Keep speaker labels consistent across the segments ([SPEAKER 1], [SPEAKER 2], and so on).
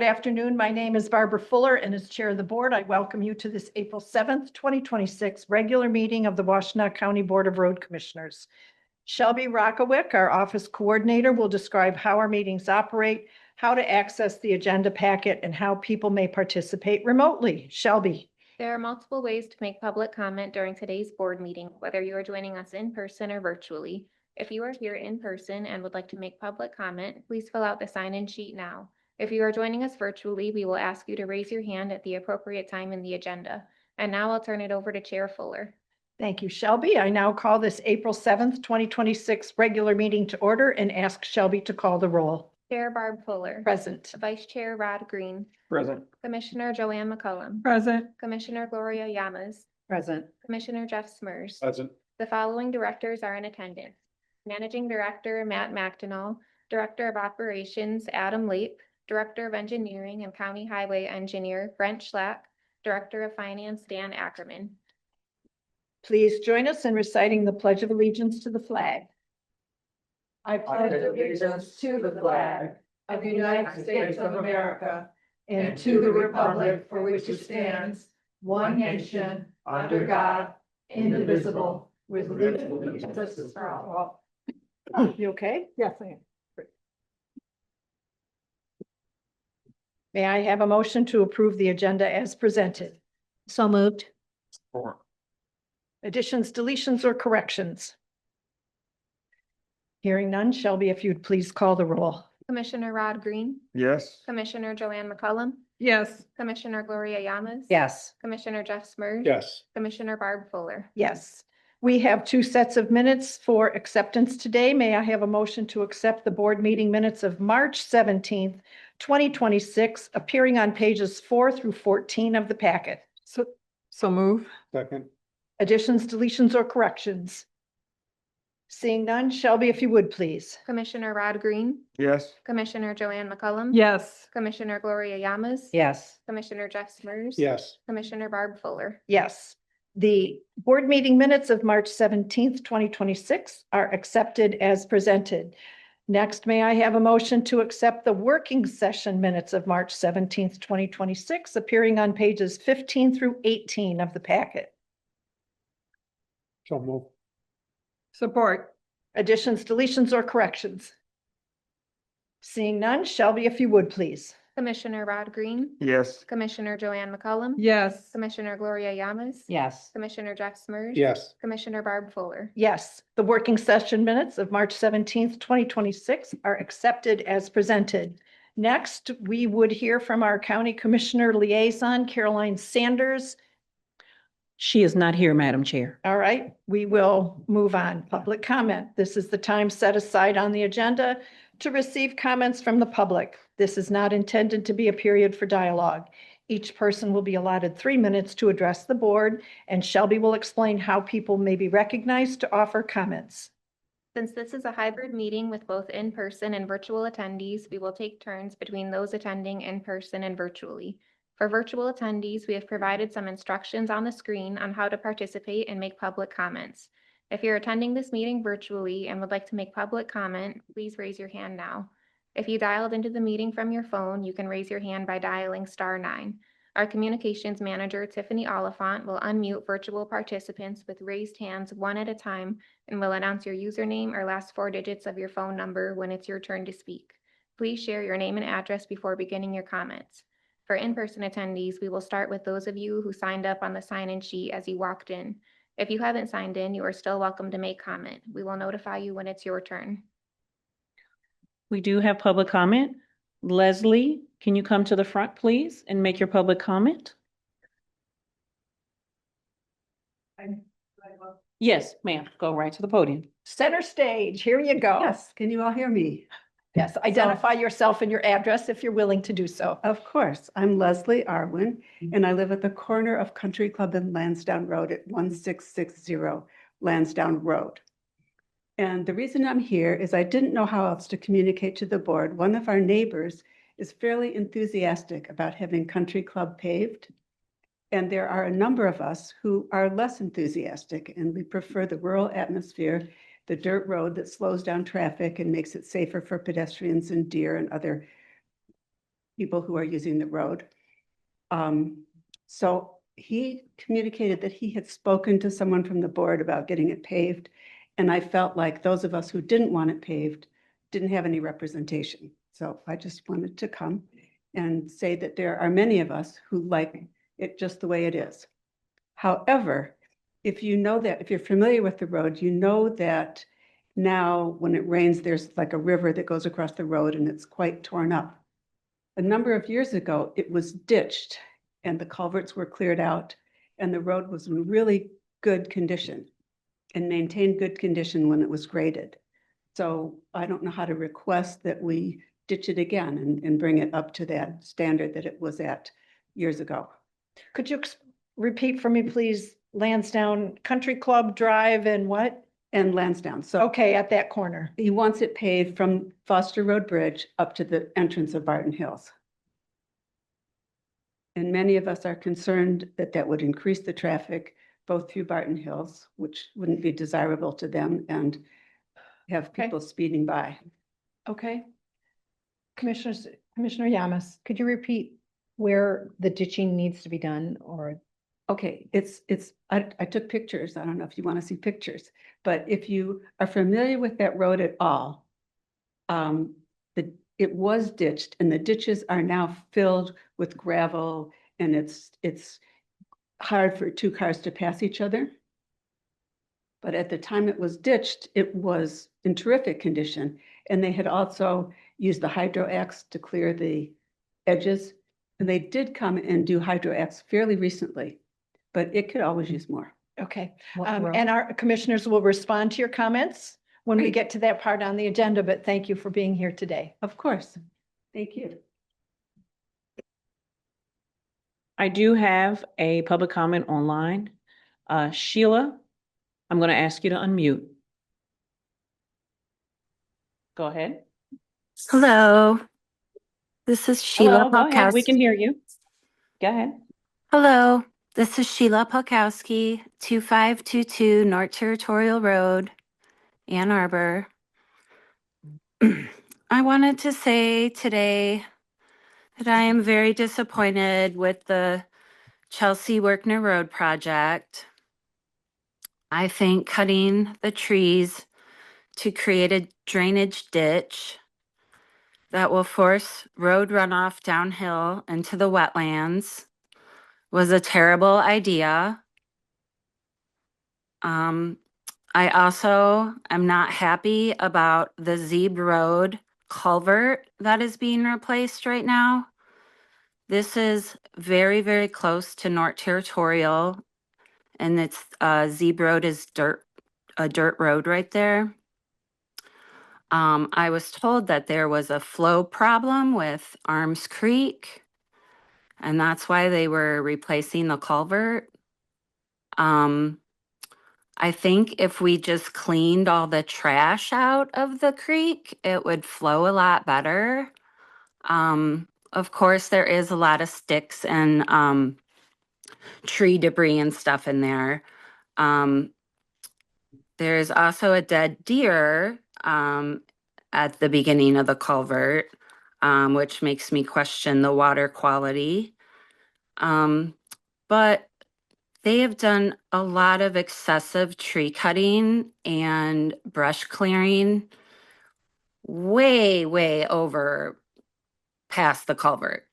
[SPEAKER 1] afternoon. My name is Barbara Fuller, and as Chair of the Board, I welcome you to this April 7th, 2026 regular meeting of the Washtenaw County Board of Road Commissioners. Shelby Rockawick, our office coordinator, will describe how our meetings operate, how to access the agenda packet, and how people may participate remotely. Shelby.
[SPEAKER 2] There are multiple ways to make public comment during today's board meeting, whether you are joining us in person or virtually. If you are here in person and would like to make public comment, please fill out the sign-in sheet now. If you are joining us virtually, we will ask you to raise your hand at the appropriate time in the agenda. And now I'll turn it over to Chair Fuller.
[SPEAKER 1] Thank you, Shelby. I now call this April 7th, 2026 regular meeting to order and ask Shelby to call the roll.
[SPEAKER 2] Chair Barb Fuller.
[SPEAKER 1] Present.
[SPEAKER 2] Vice Chair Rod Green.
[SPEAKER 3] Present.
[SPEAKER 2] Commissioner Joanne McCullum.
[SPEAKER 3] Present.
[SPEAKER 2] Commissioner Gloria Yamas.
[SPEAKER 3] Present.
[SPEAKER 2] Commissioner Jeff Smurs.
[SPEAKER 3] Present.
[SPEAKER 2] The following directors are in attendance. Managing Director Matt Washtenaw, Director of Operations Adam Leap, Director of Engineering and County Highway Engineer Brent Schlack, Director of Finance Dan Ackerman.
[SPEAKER 1] Please join us in reciting the Pledge of Allegiance to the flag. I pledge allegiance to the flag of the United States of America and to the republic for which it stands, one nation, under God, indivisible, with liberty and justice for all. You okay? Yes, I am. May I have a motion to approve the agenda as presented?
[SPEAKER 4] So moved.
[SPEAKER 3] Four.
[SPEAKER 1] Additions, deletions, or corrections? Hearing none, Shelby, if you'd please call the roll.
[SPEAKER 2] Commissioner Rod Green.
[SPEAKER 3] Yes.
[SPEAKER 2] Commissioner Joanne McCullum.
[SPEAKER 3] Yes.
[SPEAKER 2] Commissioner Gloria Yamas.
[SPEAKER 4] Yes.
[SPEAKER 2] Commissioner Jeff Smurs.
[SPEAKER 3] Yes.
[SPEAKER 2] Commissioner Barb Fuller.
[SPEAKER 1] Yes. We have 2 sets of minutes for acceptance today. May I have a motion to accept the board meeting minutes of March 17th, 2026, appearing on pages 4 through 14 of the packet?
[SPEAKER 3] So move. Second.
[SPEAKER 1] Additions, deletions, or corrections? Seeing none, Shelby, if you would, please.
[SPEAKER 2] Commissioner Rod Green.
[SPEAKER 3] Yes.
[SPEAKER 2] Commissioner Joanne McCullum.
[SPEAKER 3] Yes.
[SPEAKER 2] Commissioner Gloria Yamas.
[SPEAKER 4] Yes.
[SPEAKER 2] Commissioner Jeff Smurs.
[SPEAKER 3] Yes.
[SPEAKER 2] Commissioner Barb Fuller.
[SPEAKER 1] Yes. The board meeting minutes of March 17th, 2026 are accepted as presented. Next, may I have a motion to accept the working session minutes of March 17th, 2026, appearing on pages 15 through 18 of the packet?
[SPEAKER 3] So move. Support.
[SPEAKER 1] Additions, deletions, or corrections? Seeing none, Shelby, if you would, please.
[SPEAKER 2] Commissioner Rod Green.
[SPEAKER 3] Yes.
[SPEAKER 2] Commissioner Joanne McCullum.
[SPEAKER 3] Yes.
[SPEAKER 2] Commissioner Gloria Yamas.
[SPEAKER 4] Yes.
[SPEAKER 2] Commissioner Jeff Smurs.
[SPEAKER 3] Yes.
[SPEAKER 2] Commissioner Barb Fuller.
[SPEAKER 1] Yes, the working session minutes of March 17th, 2026 are accepted as presented. Next, we would hear from our County Commissioner Liaison, Caroline Sanders.
[SPEAKER 4] She is not here, Madam Chair.
[SPEAKER 1] All right, we will move on. Public comment. This is the time set aside on the agenda to receive comments from the public. This is not intended to be a period for dialogue. Each person will be allotted 3 minutes to address the board, and Shelby will explain how people may be recognized to offer comments.
[SPEAKER 2] Since this is a hybrid meeting with both in-person and virtual attendees, we will take turns between those attending in person and virtually. For virtual attendees, we have provided some instructions on the screen on how to participate and make public comments. If you're attending this meeting virtually and would like to make public comment, please raise your hand now. If you dialed into the meeting from your phone, you can raise your hand by dialing *9. Our communications manager, Tiffany Oliphant, will unmute virtual participants with raised hands one at a time and will announce your username or last 4 digits of your phone number when it's your turn to speak. Please share your name and address before beginning your comments. For in-person attendees, we will start with those of you who signed up on the sign-in sheet as you walked in. If you haven't signed in, you are still welcome to make comment. We will notify you when it's your turn.
[SPEAKER 4] We do have public comment. Leslie, can you come to the front, please, and make your public comment? Yes, ma'am. Go right to the podium.
[SPEAKER 1] Center stage, here you go.
[SPEAKER 5] Yes, can you all hear me?
[SPEAKER 1] Yes, identify yourself and your address if you're willing to do so.
[SPEAKER 5] Of course, I'm Leslie Arwin, and I live at the corner of Country Club and Lansdowne Road at 1660 Lansdowne Road. And the reason I'm here is I didn't know how else to communicate to the board. One of our neighbors is fairly enthusiastic about having Country Club paved. And there are a number of us who are less enthusiastic, and we prefer the rural atmosphere, the dirt road that slows down traffic and makes it safer for pedestrians and deer and other people who are using the road. So he communicated that he had spoken to someone from the board about getting it paved. And I felt like those of us who didn't want it paved didn't have any representation. So I just wanted to come and say that there are many of us who like it just the way it is. However, if you know that, if you're familiar with the road, you know that now when it rains, there's like a river that goes across the road and it's quite torn up. A number of years ago, it was ditched and the culverts were cleared out and the road was in really good condition and maintained good condition when it was graded. So I don't know how to request that we ditch it again and bring it up to that standard that it was at years ago.
[SPEAKER 1] Could you repeat for me, please? Lansdowne Country Club Drive and what?
[SPEAKER 5] And Lansdowne. So
[SPEAKER 1] Okay, at that corner.
[SPEAKER 5] he wants it paved from Foster Road Bridge up to the entrance of Barton Hills. And many of us are concerned that that would increase the traffic both through Barton Hills, which wouldn't be desirable to them, and have
[SPEAKER 1] Okay.
[SPEAKER 5] people speeding by.
[SPEAKER 1] Okay. Commissioner Yamas, could you repeat where the ditching needs to be done or?
[SPEAKER 5] Okay, I took pictures. I don't know if you want to see pictures, but if you are familiar with that road at all, it was ditched and the ditches are now filled with gravel and it's hard for two cars to pass each other. But at the time it was ditched, it was in terrific condition. And they had also used the hydro axe to clear the edges. And they did come and do hydro axe fairly recently, but it could always use more.
[SPEAKER 1] Okay,
[SPEAKER 3] What road?
[SPEAKER 1] and our commissioners will respond to your comments when we
[SPEAKER 5] Great.
[SPEAKER 1] get to that part on the agenda, but thank you for being here today.
[SPEAKER 5] Of course. Thank you.
[SPEAKER 4] I do have a public comment online. Sheila, I'm going to ask you to unmute. Go ahead.
[SPEAKER 6] Hello, this is Sheila
[SPEAKER 4] Hello, go ahead. We
[SPEAKER 6] Polkowski.
[SPEAKER 4] can hear you. Go ahead.
[SPEAKER 6] Hello, this is Sheila Polkowski, 2522 North Territorial Road, Ann Arbor. I wanted to say today that I am very disappointed with the Chelsea Workner Road project. I think cutting the trees to create a drainage ditch that will force road runoff downhill into the wetlands was a terrible idea. I also am not happy about the Zeeb Road culvert that is being replaced right now. This is very, very close to North Territorial, and it's Zeeb Road is a dirt road right there. I was told that there was a flow problem with Arms Creek, and that's why they were replacing the culvert. I think if we just cleaned all the trash out of the creek, it would flow a lot better. Of course, there is a lot of sticks and tree debris and stuff in there. There's also a dead deer at the beginning of the culvert, which makes me question the water quality. But they have done a lot of excessive tree cutting and brush clearing way, way over past the culvert,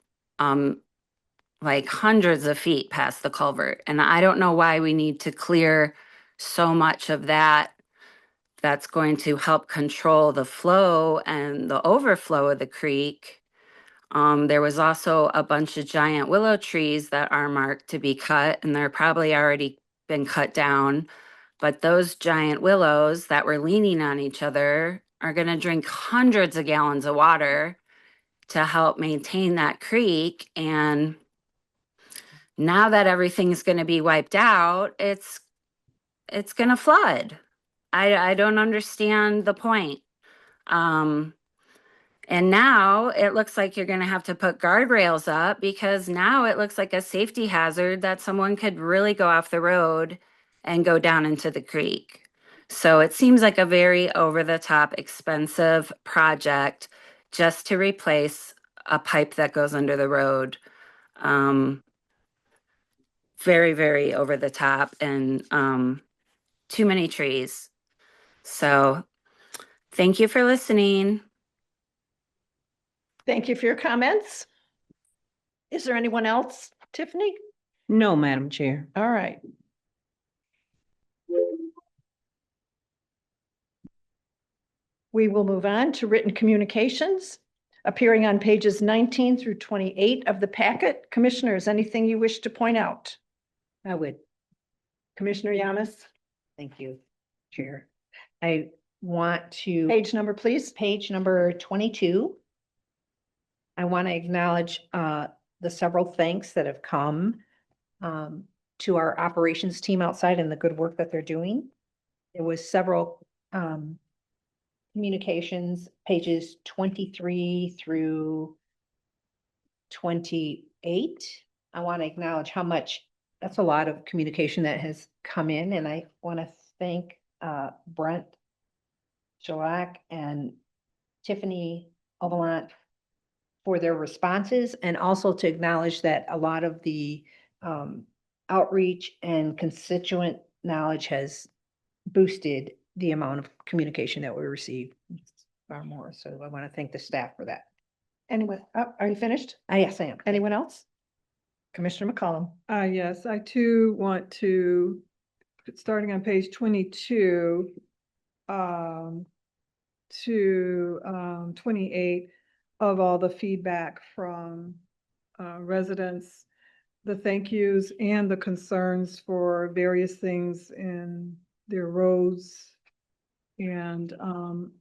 [SPEAKER 6] like hundreds of feet past the culvert. And I don't know why we need to clear so much of that. That's going to help control the flow and the overflow of the creek. There was also a bunch of giant willow trees that are marked to be cut, and they're probably already been cut down. But those giant willows that were leaning on each other are going to drink hundreds of gallons of water to help maintain that creek. And now that everything's going to be wiped out, it's going to flood. I don't understand the point. And now it looks like you're going to have to put guardrails up because now it looks like a safety hazard that someone could really go off the road and go down into the creek. So it seems like a very over the top expensive project just to replace a pipe that goes under the road. Very, very over the top and too many trees. So thank you for listening.
[SPEAKER 1] Thank you for your comments. Is there anyone else? Tiffany?
[SPEAKER 4] No, Madam Chair.
[SPEAKER 1] All right. We will move on to written communications appearing on pages 19 through 28 of the packet. Commissioners, anything you wish to point out?
[SPEAKER 7] I would,
[SPEAKER 1] Commissioner Yamas,
[SPEAKER 7] thank you, Chair. I want to.
[SPEAKER 1] page number, please.
[SPEAKER 7] Page number 22. I want to acknowledge the several thanks that have come to our operations team outside and the good work that they're doing. There was several communications, pages 23 through 28. I want to acknowledge how much, that's a lot of communication that has come in, and I want to thank Brent Shellac and Tiffany Ovalant for their responses, and also to acknowledge that a lot of the outreach and constituent knowledge has boosted the amount of communication that we receive far more. So I want to thank the staff for that.
[SPEAKER 1] Anyone, are you finished?
[SPEAKER 7] Yes, I am.
[SPEAKER 1] Anyone else? Commissioner McCollum.
[SPEAKER 3] Yes, I too want to, starting on page 22, to 28 of all the feedback from residents, the thank yous and the concerns for various things in their roads. And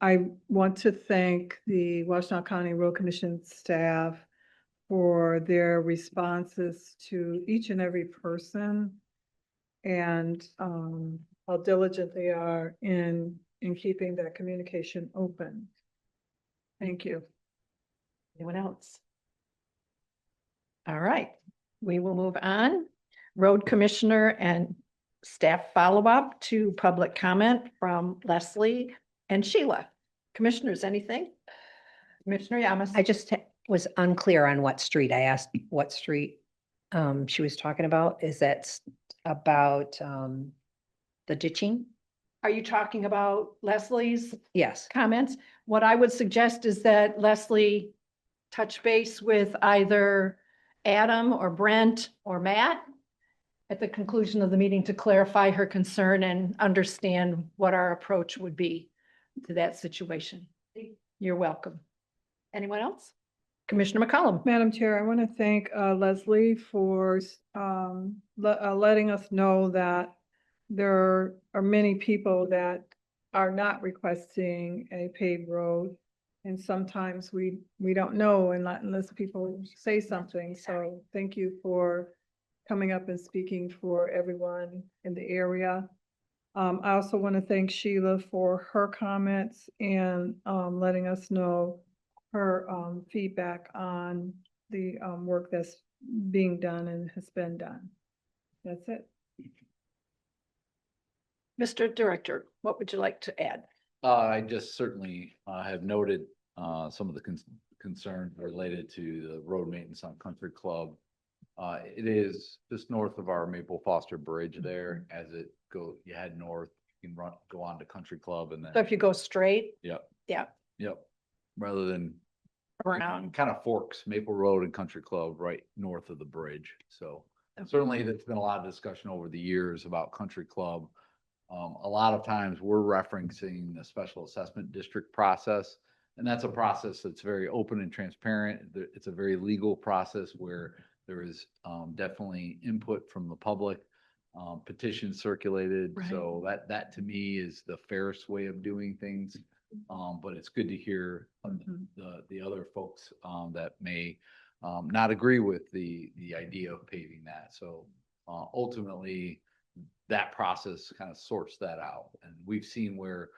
[SPEAKER 3] I want to thank the Washtenaw County Road Commission staff for their responses to each and every person, and how diligent they are in keeping that communication open. Thank you.
[SPEAKER 1] Anyone else? All right, we will move on. Road Commissioner and staff follow-up to public comment from Leslie and Sheila. Commissioners, anything? Commissioner Yamas.
[SPEAKER 7] I just was unclear on what street. I asked what street she was talking about. Is that about the ditching?
[SPEAKER 1] Are you talking about Leslie's
[SPEAKER 7] Yes.
[SPEAKER 1] comments? What I would suggest is that Leslie touch base with either Adam or Brent or Matt at the conclusion of the meeting to clarify her concern and understand what our approach would be to that situation. You're welcome. Anyone else? Commissioner McCollum.
[SPEAKER 3] Madam Chair, I want to thank Leslie for letting us know that there are many people that are not requesting a paved road. And sometimes we don't know unless people say something. So thank you for coming up and speaking for everyone in the area. I also want to thank Sheila for her comments and letting us know her feedback on the work that's being done and has been done. That's it.
[SPEAKER 1] Mr. Director, what would you like to add?
[SPEAKER 8] I just certainly have noted some of the concerns related to the road maintenance on Country Club. It is just north of our Maple Foster Bridge there. As it you head north, you can go on to Country Club and then.
[SPEAKER 1] So if you go straight,
[SPEAKER 8] Yep.
[SPEAKER 1] Yeah.
[SPEAKER 8] Yep. Rather than
[SPEAKER 1] around.
[SPEAKER 8] kind of forks Maple Road and Country Club right north of the bridge. So certainly there's been a lot of discussion over the years about Country Club. A lot of times we're referencing the special assessment district process, and that's a process that's very open and transparent. It's a very legal process where there is definitely input from the public, petitions circulated.
[SPEAKER 1] Right.
[SPEAKER 8] So that to me is the fairest way of doing things. But it's good to hear the other folks that may not agree with the idea of paving that. So ultimately, that process kind of sorts that out. And we've seen where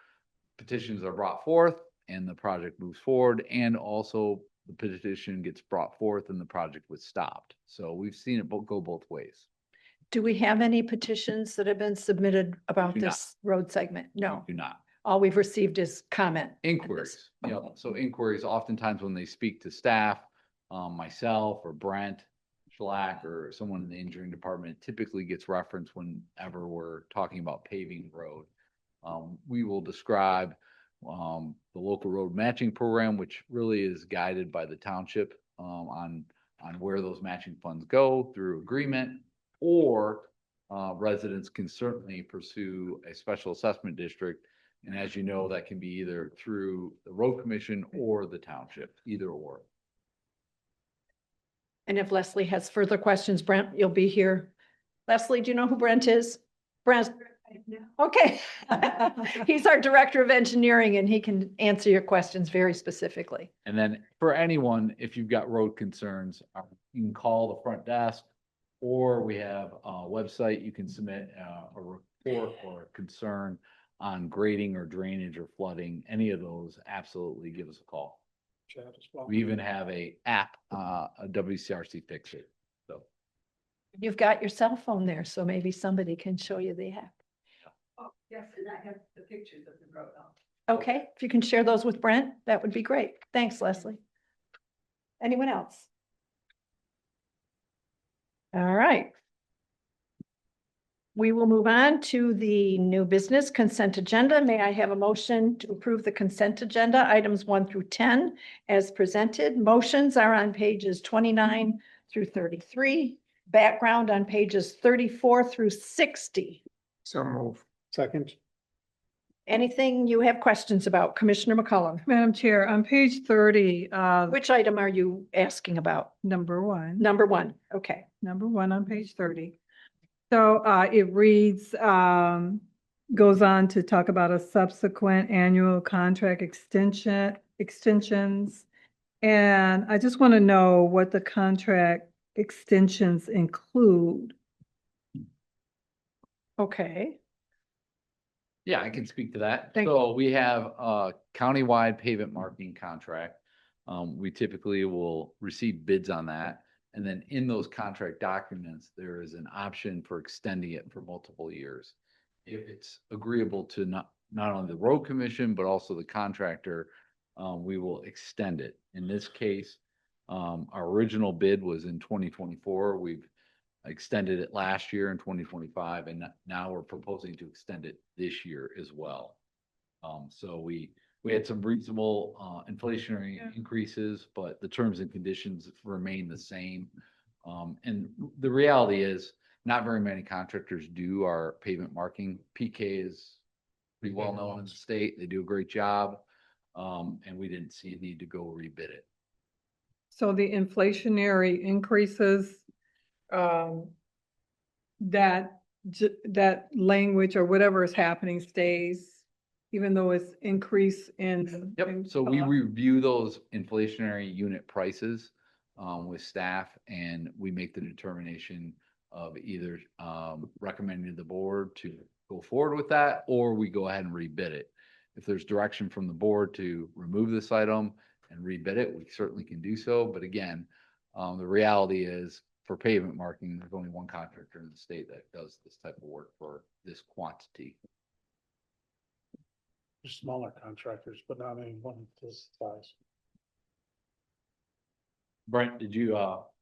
[SPEAKER 8] petitions are brought forth and the project moves forward, and also the petition gets brought forth and the project was stopped. So we've seen it go both ways.
[SPEAKER 1] Do we have any petitions that have been submitted about
[SPEAKER 8] Do not.
[SPEAKER 1] this road segment? No.
[SPEAKER 8] Do not.
[SPEAKER 1] All we've received is comment.
[SPEAKER 8] Inquiries. So inquiries, oftentimes when they speak to staff, myself or Brent Schlack or someone in the engineering department typically gets referenced whenever we're talking about paving road. We will describe the local road matching program, which really is guided by the township on where those matching funds go through agreement, or residents can certainly pursue a special assessment district. And as you know, that can be either through the road commission or the township, either or.
[SPEAKER 1] And if Leslie has further questions, Brent, you'll be here. Leslie, do you know who Brent is? Brent? Okay. He's our Director of Engineering and he can answer your questions very specifically.
[SPEAKER 8] And then for anyone, if you've got road concerns, you can call the front desk, or we have a website. You can submit a report or a concern on grading or drainage or flooding. Any of those, absolutely give us a call. We even have a app, a WCRC Fix It. So
[SPEAKER 1] You've got your cell phone there, so maybe somebody can show you the app.
[SPEAKER 5] Oh, yes, and I have the pictures of the road.
[SPEAKER 1] Okay, if you can share those with Brent, that would be great. Thanks, Leslie. Anyone else? All right. We will move on to the new business consent agenda. May I have a motion to approve the consent agenda, items 1 through 10 as presented? Motions are on pages 29 through 33, background on pages 34 through 60.
[SPEAKER 9] So move. Second.
[SPEAKER 1] Anything you have questions about, Commissioner McCollum?
[SPEAKER 3] Madam Chair, on page 30,
[SPEAKER 1] Which item are you asking about?
[SPEAKER 3] number 1.
[SPEAKER 1] Number 1, okay.
[SPEAKER 3] Number 1 on page 30. So it reads, goes on to talk about a subsequent annual contract extensions. And I just want to know what the contract extensions include.
[SPEAKER 1] Okay,
[SPEAKER 8] yeah, I can speak to that.
[SPEAKER 3] Thank
[SPEAKER 8] So we have a countywide pavement marking contract. We typically will receive bids on that. And then in those contract documents, there is an option for extending it for multiple years. If it's agreeable to not only the road commission, but also the contractor, we will extend it. In this case, our original bid was in 2024. We've extended it last year in 2025, and now we're proposing to extend it this year as well. So we had some reasonable inflationary increases, but the terms and conditions remain the same. And the reality is, not very many contractors do our pavement marking. PK is pretty well known in the state. They do a great job. And we didn't see a need to go rebid it.
[SPEAKER 3] So the inflationary increases, that language or whatever is happening stays, even though it's increase in.
[SPEAKER 8] Yep,
[SPEAKER 3] in
[SPEAKER 8] so we
[SPEAKER 3] cost?
[SPEAKER 8] review those inflationary unit prices with staff, and we make the determination of either recommending to the board to go forward with that, or we go ahead and rebid it. If there's direction from the board to remove this item and rebid it, we certainly can do so. But again, the reality is, for pavement marking, there's only one contractor in the state that does this type of work for this quantity.
[SPEAKER 9] Smaller contractors, but not anyone this size.
[SPEAKER 8] Brent, did you,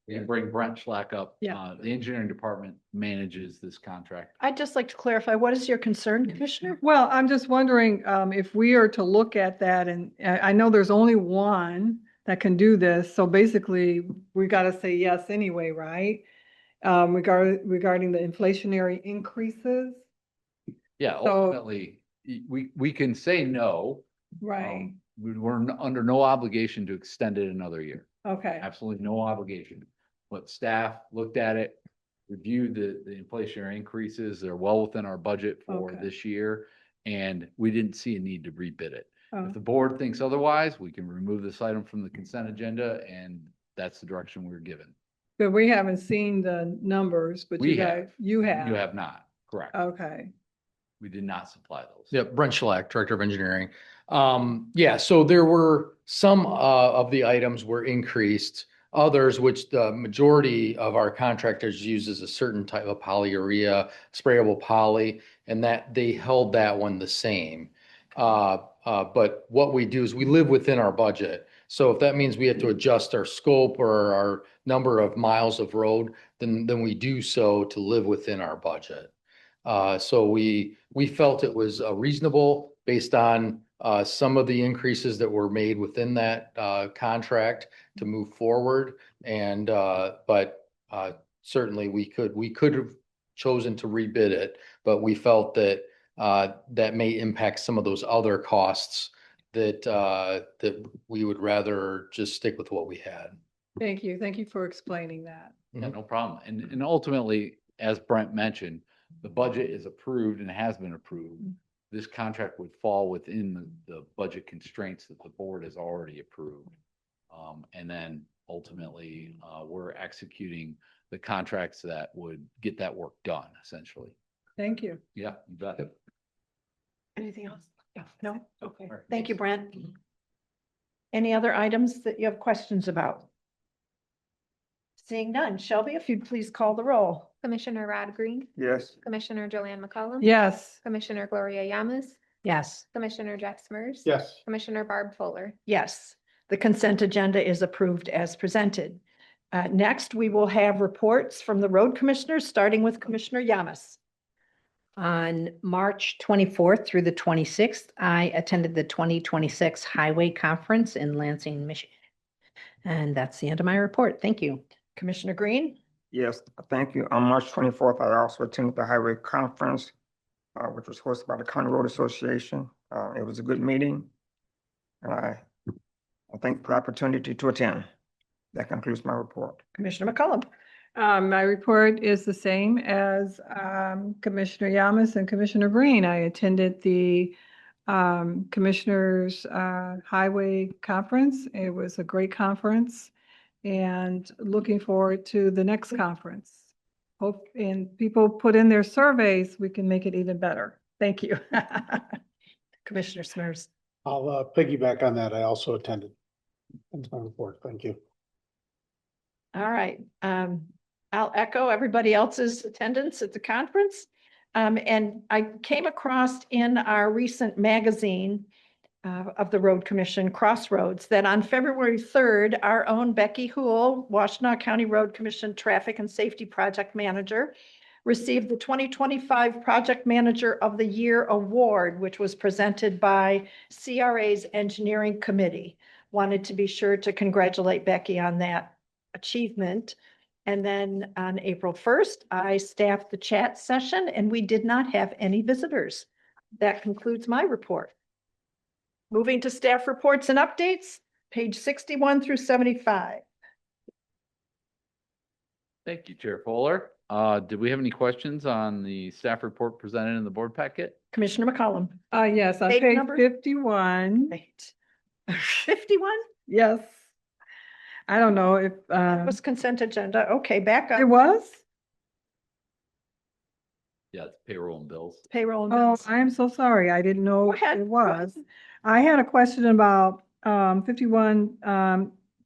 [SPEAKER 8] can bring Brent Schlack up?
[SPEAKER 3] Yeah.
[SPEAKER 8] The engineering department manages this contract.
[SPEAKER 1] I'd just like to clarify, what is your concern, Commissioner?
[SPEAKER 3] Well, I'm just wondering, if we are to look at that, and I know there's only one that can do this, so basically we got to say yes anyway, right? Regarding the inflationary increases,
[SPEAKER 8] Yeah,
[SPEAKER 3] So-
[SPEAKER 8] ultimately, we can say no.
[SPEAKER 3] right?
[SPEAKER 8] We're under no obligation to extend it another year.
[SPEAKER 3] Okay,
[SPEAKER 8] Absolutely no obligation. But staff looked at it, reviewed the inflationary increases. They're well within our budget for
[SPEAKER 3] Okay.
[SPEAKER 8] this year. And we didn't see a need to rebid it.
[SPEAKER 3] Oh,
[SPEAKER 8] If the board thinks otherwise, we can remove this item from the consent agenda, and that's the direction we're given.
[SPEAKER 3] but we haven't seen the numbers, but
[SPEAKER 8] We
[SPEAKER 3] you
[SPEAKER 8] have.
[SPEAKER 3] guys, you have.
[SPEAKER 8] You have not, correct.
[SPEAKER 3] Okay,
[SPEAKER 8] We did not supply those.
[SPEAKER 10] Yep, Brent Schlack, Director of Engineering. Yeah, so there were some of the items were increased. Others, which the majority of our contractors uses a certain type of polyurea, sprayable poly, and that they held that one the same. But what we do is we live within our budget. So if that means we have to adjust our scope or our number of miles of road, then we do so to live within our budget. So we felt it was reasonable based on some of the increases that were made within that contract to move forward. And but certainly we could have chosen to rebid it, but we felt that that may impact some of those other costs that that we would rather just stick with what we had.
[SPEAKER 3] Thank you. Thank you for explaining that.
[SPEAKER 8] Yeah, no problem. And ultimately, as Brent mentioned, the budget is approved and has been approved. This contract would fall within the budget constraints that the board has already approved. And then ultimately, we're executing the contracts that would get that work done, essentially.
[SPEAKER 3] Thank you.
[SPEAKER 8] Yeah, you bet it.
[SPEAKER 1] Anything else? No? Okay.
[SPEAKER 8] All right,
[SPEAKER 1] Thank you,
[SPEAKER 8] thanks.
[SPEAKER 1] Brent. Any other items that you have questions about? Seeing none. Shelby, if you'd please call the roll.
[SPEAKER 2] Commissioner Rod Green,
[SPEAKER 9] Yes.
[SPEAKER 2] Commissioner Joanne McCollum.
[SPEAKER 3] Yes.
[SPEAKER 2] Commissioner Gloria Yamas,
[SPEAKER 7] Yes.
[SPEAKER 2] Commissioner Jeff Smurs.
[SPEAKER 9] Yes.
[SPEAKER 2] Commissioner Barb Fuller.
[SPEAKER 1] Yes, the consent agenda is approved as presented. Next, we will have reports from the road commissioners, starting with Commissioner Yamas.
[SPEAKER 7] On March 24th through the 26th, I attended the 2026 Highway Conference in Lansing, Michigan. And that's the end of my report. Thank you.
[SPEAKER 1] Commissioner Green?
[SPEAKER 11] Yes, thank you. On March 24th, I also attended the Highway Conference, which was hosted by the County Road Association. It was a good meeting, and I thank for the opportunity to attend. That concludes my report.
[SPEAKER 1] Commissioner McCollum?
[SPEAKER 3] My report is the same as Commissioner Yamas and Commissioner Green. I attended the Commissioners Highway Conference. It was a great conference and looking forward to the next conference. Hope and people put in their surveys, we can make it even better. Thank you.
[SPEAKER 1] Commissioner Smurs?
[SPEAKER 9] I'll piggyback on that. I also attended. That's my report. Thank you.
[SPEAKER 1] All right. I'll echo everybody else's attendance at the conference. And I came across in our recent magazine of the Road Commission, Crossroads, that on February 3rd, our own Becky Hool, Washtenaw County Road Commission Traffic and Safety Project Manager, received the 2025 Project Manager of the Year Award, which was presented by CRA's Engineering Committee. Wanted to be sure to congratulate Becky on that achievement. And then on April 1st, I staffed the chat session and we did not have any visitors. That concludes my report. Moving to staff reports and updates, page 61 through 75.
[SPEAKER 8] Thank you, Chair Fuller. Did we have any questions on the staff report presented in the board packet?
[SPEAKER 1] Commissioner McCollum.
[SPEAKER 3] Yes, on
[SPEAKER 1] Page
[SPEAKER 3] page
[SPEAKER 1] number?
[SPEAKER 3] 51.
[SPEAKER 1] Right. 51
[SPEAKER 3] Yes. I don't know if
[SPEAKER 1] was consent agenda. Okay, back
[SPEAKER 3] it
[SPEAKER 1] up.
[SPEAKER 3] was.
[SPEAKER 8] Yeah, it's payroll and bills.
[SPEAKER 1] Payroll and
[SPEAKER 3] Oh,
[SPEAKER 1] bills.
[SPEAKER 3] I am so sorry. I didn't know
[SPEAKER 1] Go ahead.
[SPEAKER 3] it was. I had a question about 51,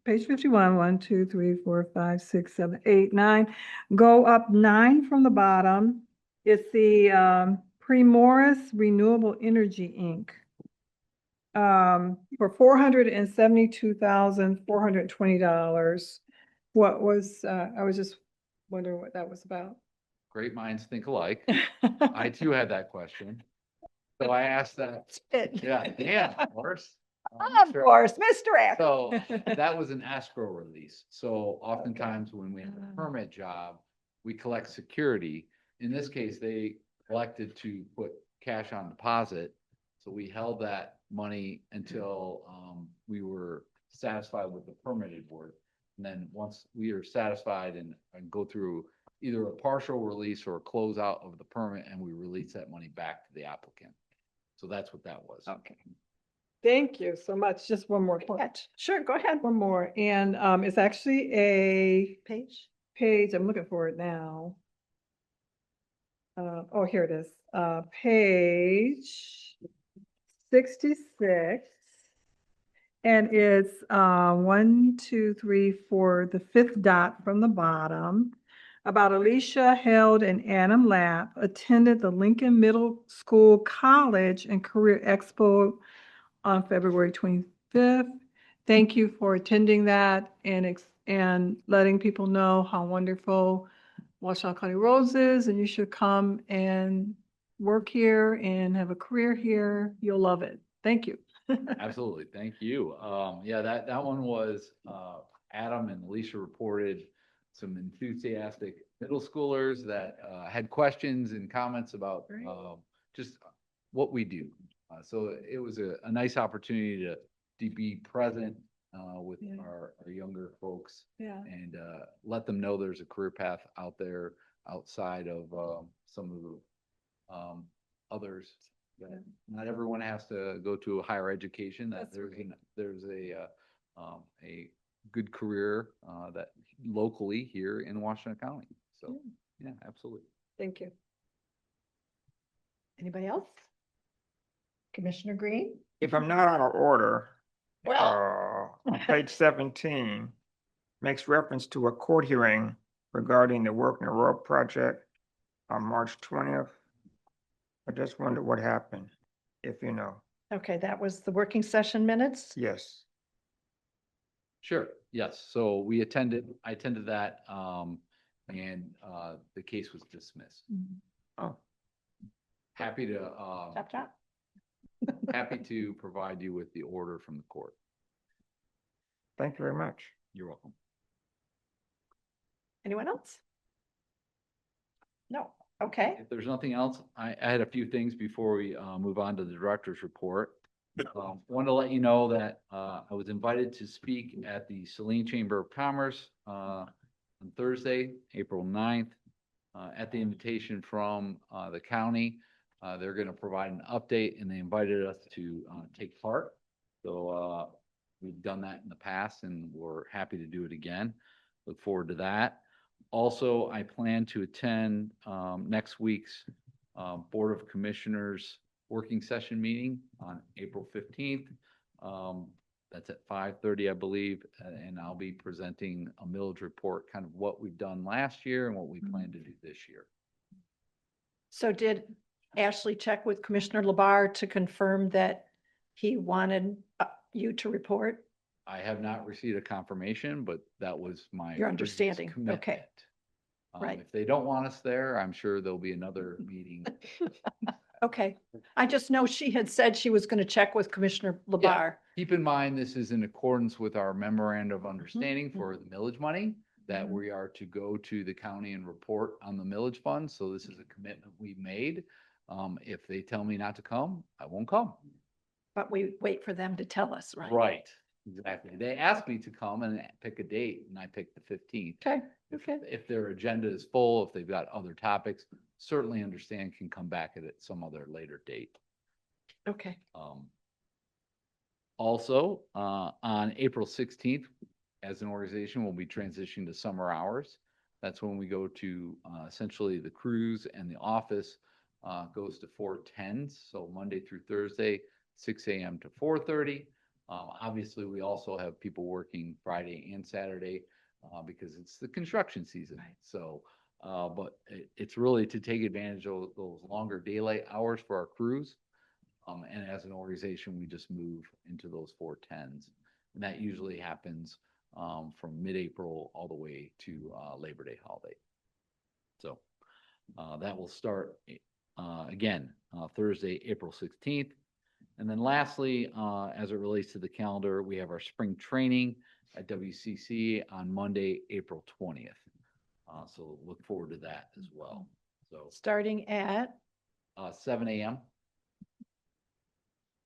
[SPEAKER 3] page 51, 1, 2, 3, 4, 5, 6, 7, 8, 9. Go up 9 from the bottom. It's the Primoris Renewable Energy Inc. For $472,420. What was I was just wondering what that was about.
[SPEAKER 8] Great minds think alike. I too had that question. So I asked that. Yeah, of course.
[SPEAKER 1] Of course, Mr. Acker.
[SPEAKER 8] So that was an escrow release. So oftentimes when we have a permit job, we collect security. In this case, they elected to put cash on deposit. So we held that money until we were satisfied with the permitted work. And then once we are satisfied and go through either a partial release or a closeout of the permit, and we release that money back to the applicant. So that's what that was.
[SPEAKER 3] Okay. Thank you so much. Just one more point.
[SPEAKER 1] Sure, go ahead.
[SPEAKER 3] One more. And it's actually a
[SPEAKER 1] Page.
[SPEAKER 3] page, I'm looking for it now. Oh, here it is. Page 66. And it's 1, 2, 3, 4, the 5th dot from the bottom. About Alicia Held and Adam Lapp attended the Lincoln Middle School College and Career Expo on February 25th. thank you for attending that and letting people know how wonderful Washtenaw County Roads is, and you should come and work here and have a career here. You'll love it. Thank you.
[SPEAKER 8] Absolutely. Thank you. Yeah, that one was, Adam and Alicia reported some enthusiastic middle schoolers that, had questions and comments about,
[SPEAKER 3] Great.
[SPEAKER 8] just what we do. So it was a nice opportunity to be present, with
[SPEAKER 3] Yeah.
[SPEAKER 8] our younger folks
[SPEAKER 3] Yeah.
[SPEAKER 8] and, let them know there's a career path out there outside of, some of the, others. That not everyone has to go to a higher education, that
[SPEAKER 3] That's
[SPEAKER 8] there's a good career, that locally here in Washtenaw County. So, yeah, absolutely.
[SPEAKER 3] Thank you.
[SPEAKER 1] Anybody else? Commissioner Green?
[SPEAKER 11] If I'm not out of order,
[SPEAKER 1] Well,
[SPEAKER 11] on page 17 makes reference to a court hearing regarding the Work in the Road project on March 20th. I just wonder what happened, if you know.
[SPEAKER 1] okay, that was the working session minutes.
[SPEAKER 11] Yes.
[SPEAKER 8] Sure, yes. So I attended that, and the case was dismissed.
[SPEAKER 11] Oh,
[SPEAKER 8] Happy to,
[SPEAKER 1] Chop, chop.
[SPEAKER 8] happy to provide you with the order from the court.
[SPEAKER 11] thank you very much.
[SPEAKER 8] You're welcome.
[SPEAKER 1] Anyone else? No, okay.
[SPEAKER 8] If there's nothing else, I had a few things before we move on to the director's report. Want to let you know that I was invited to speak at the Saline Chamber of Commerce on Thursday, April 9th, at the invitation from the county. They're going to provide an update, and they invited us to take part. So we've done that in the past, and we're happy to do it again. Look forward to that. Also, I plan to attend next week's Board of Commissioners working session meeting on April 15th. That's at 5:30, I believe, and I'll be presenting a millage report, kind of what we've done last year and what we plan to do this year.
[SPEAKER 1] So did Ashley check with Commissioner Labar to confirm that he wanted you to report?
[SPEAKER 8] I have not received a confirmation, but that was my
[SPEAKER 1] Your
[SPEAKER 8] previous
[SPEAKER 1] understanding. Okay.
[SPEAKER 8] commitment.
[SPEAKER 1] Right.
[SPEAKER 8] If they don't want us there, I'm sure there'll be another meeting.
[SPEAKER 1] Okay, I just know she had said she was going to check with Commissioner Labar.
[SPEAKER 8] Keep in mind, this is in accordance with our memorandum of understanding for the millage money, that
[SPEAKER 1] Mhm.
[SPEAKER 8] we are to go to the county and report on the millage fund. So this is a commitment we've made. If they tell me not to come, I won't come.
[SPEAKER 1] But we wait for them to tell us, right?
[SPEAKER 8] Right, exactly. They asked me to come and pick a date, and I picked the 15th.
[SPEAKER 1] Okay, okay.
[SPEAKER 8] If their agenda is full, if they've got other topics, certainly understand, can come back at it some other later date.
[SPEAKER 1] Okay.
[SPEAKER 8] Also, on April 16th, as an organization, we'll be transitioning to summer hours. That's when we go to essentially the cruise, and the office goes to 4/10s. So Monday through Thursday, 6 a.m. to 4:30. Obviously, we also have people working Friday and Saturday because it's the construction season.
[SPEAKER 1] Right.
[SPEAKER 8] So, but it's really to take advantage of those longer daylight hours for our crews. And as an organization, we just move into those 4/10s. And that usually happens from mid-April all the way to Labor Day holiday. So that will start again Thursday, April 16th. And then lastly, as it relates to the calendar, we have our spring training at WCC on Monday, April 20th. So look forward to that as well. So
[SPEAKER 1] Starting at,
[SPEAKER 8] 7 a.m.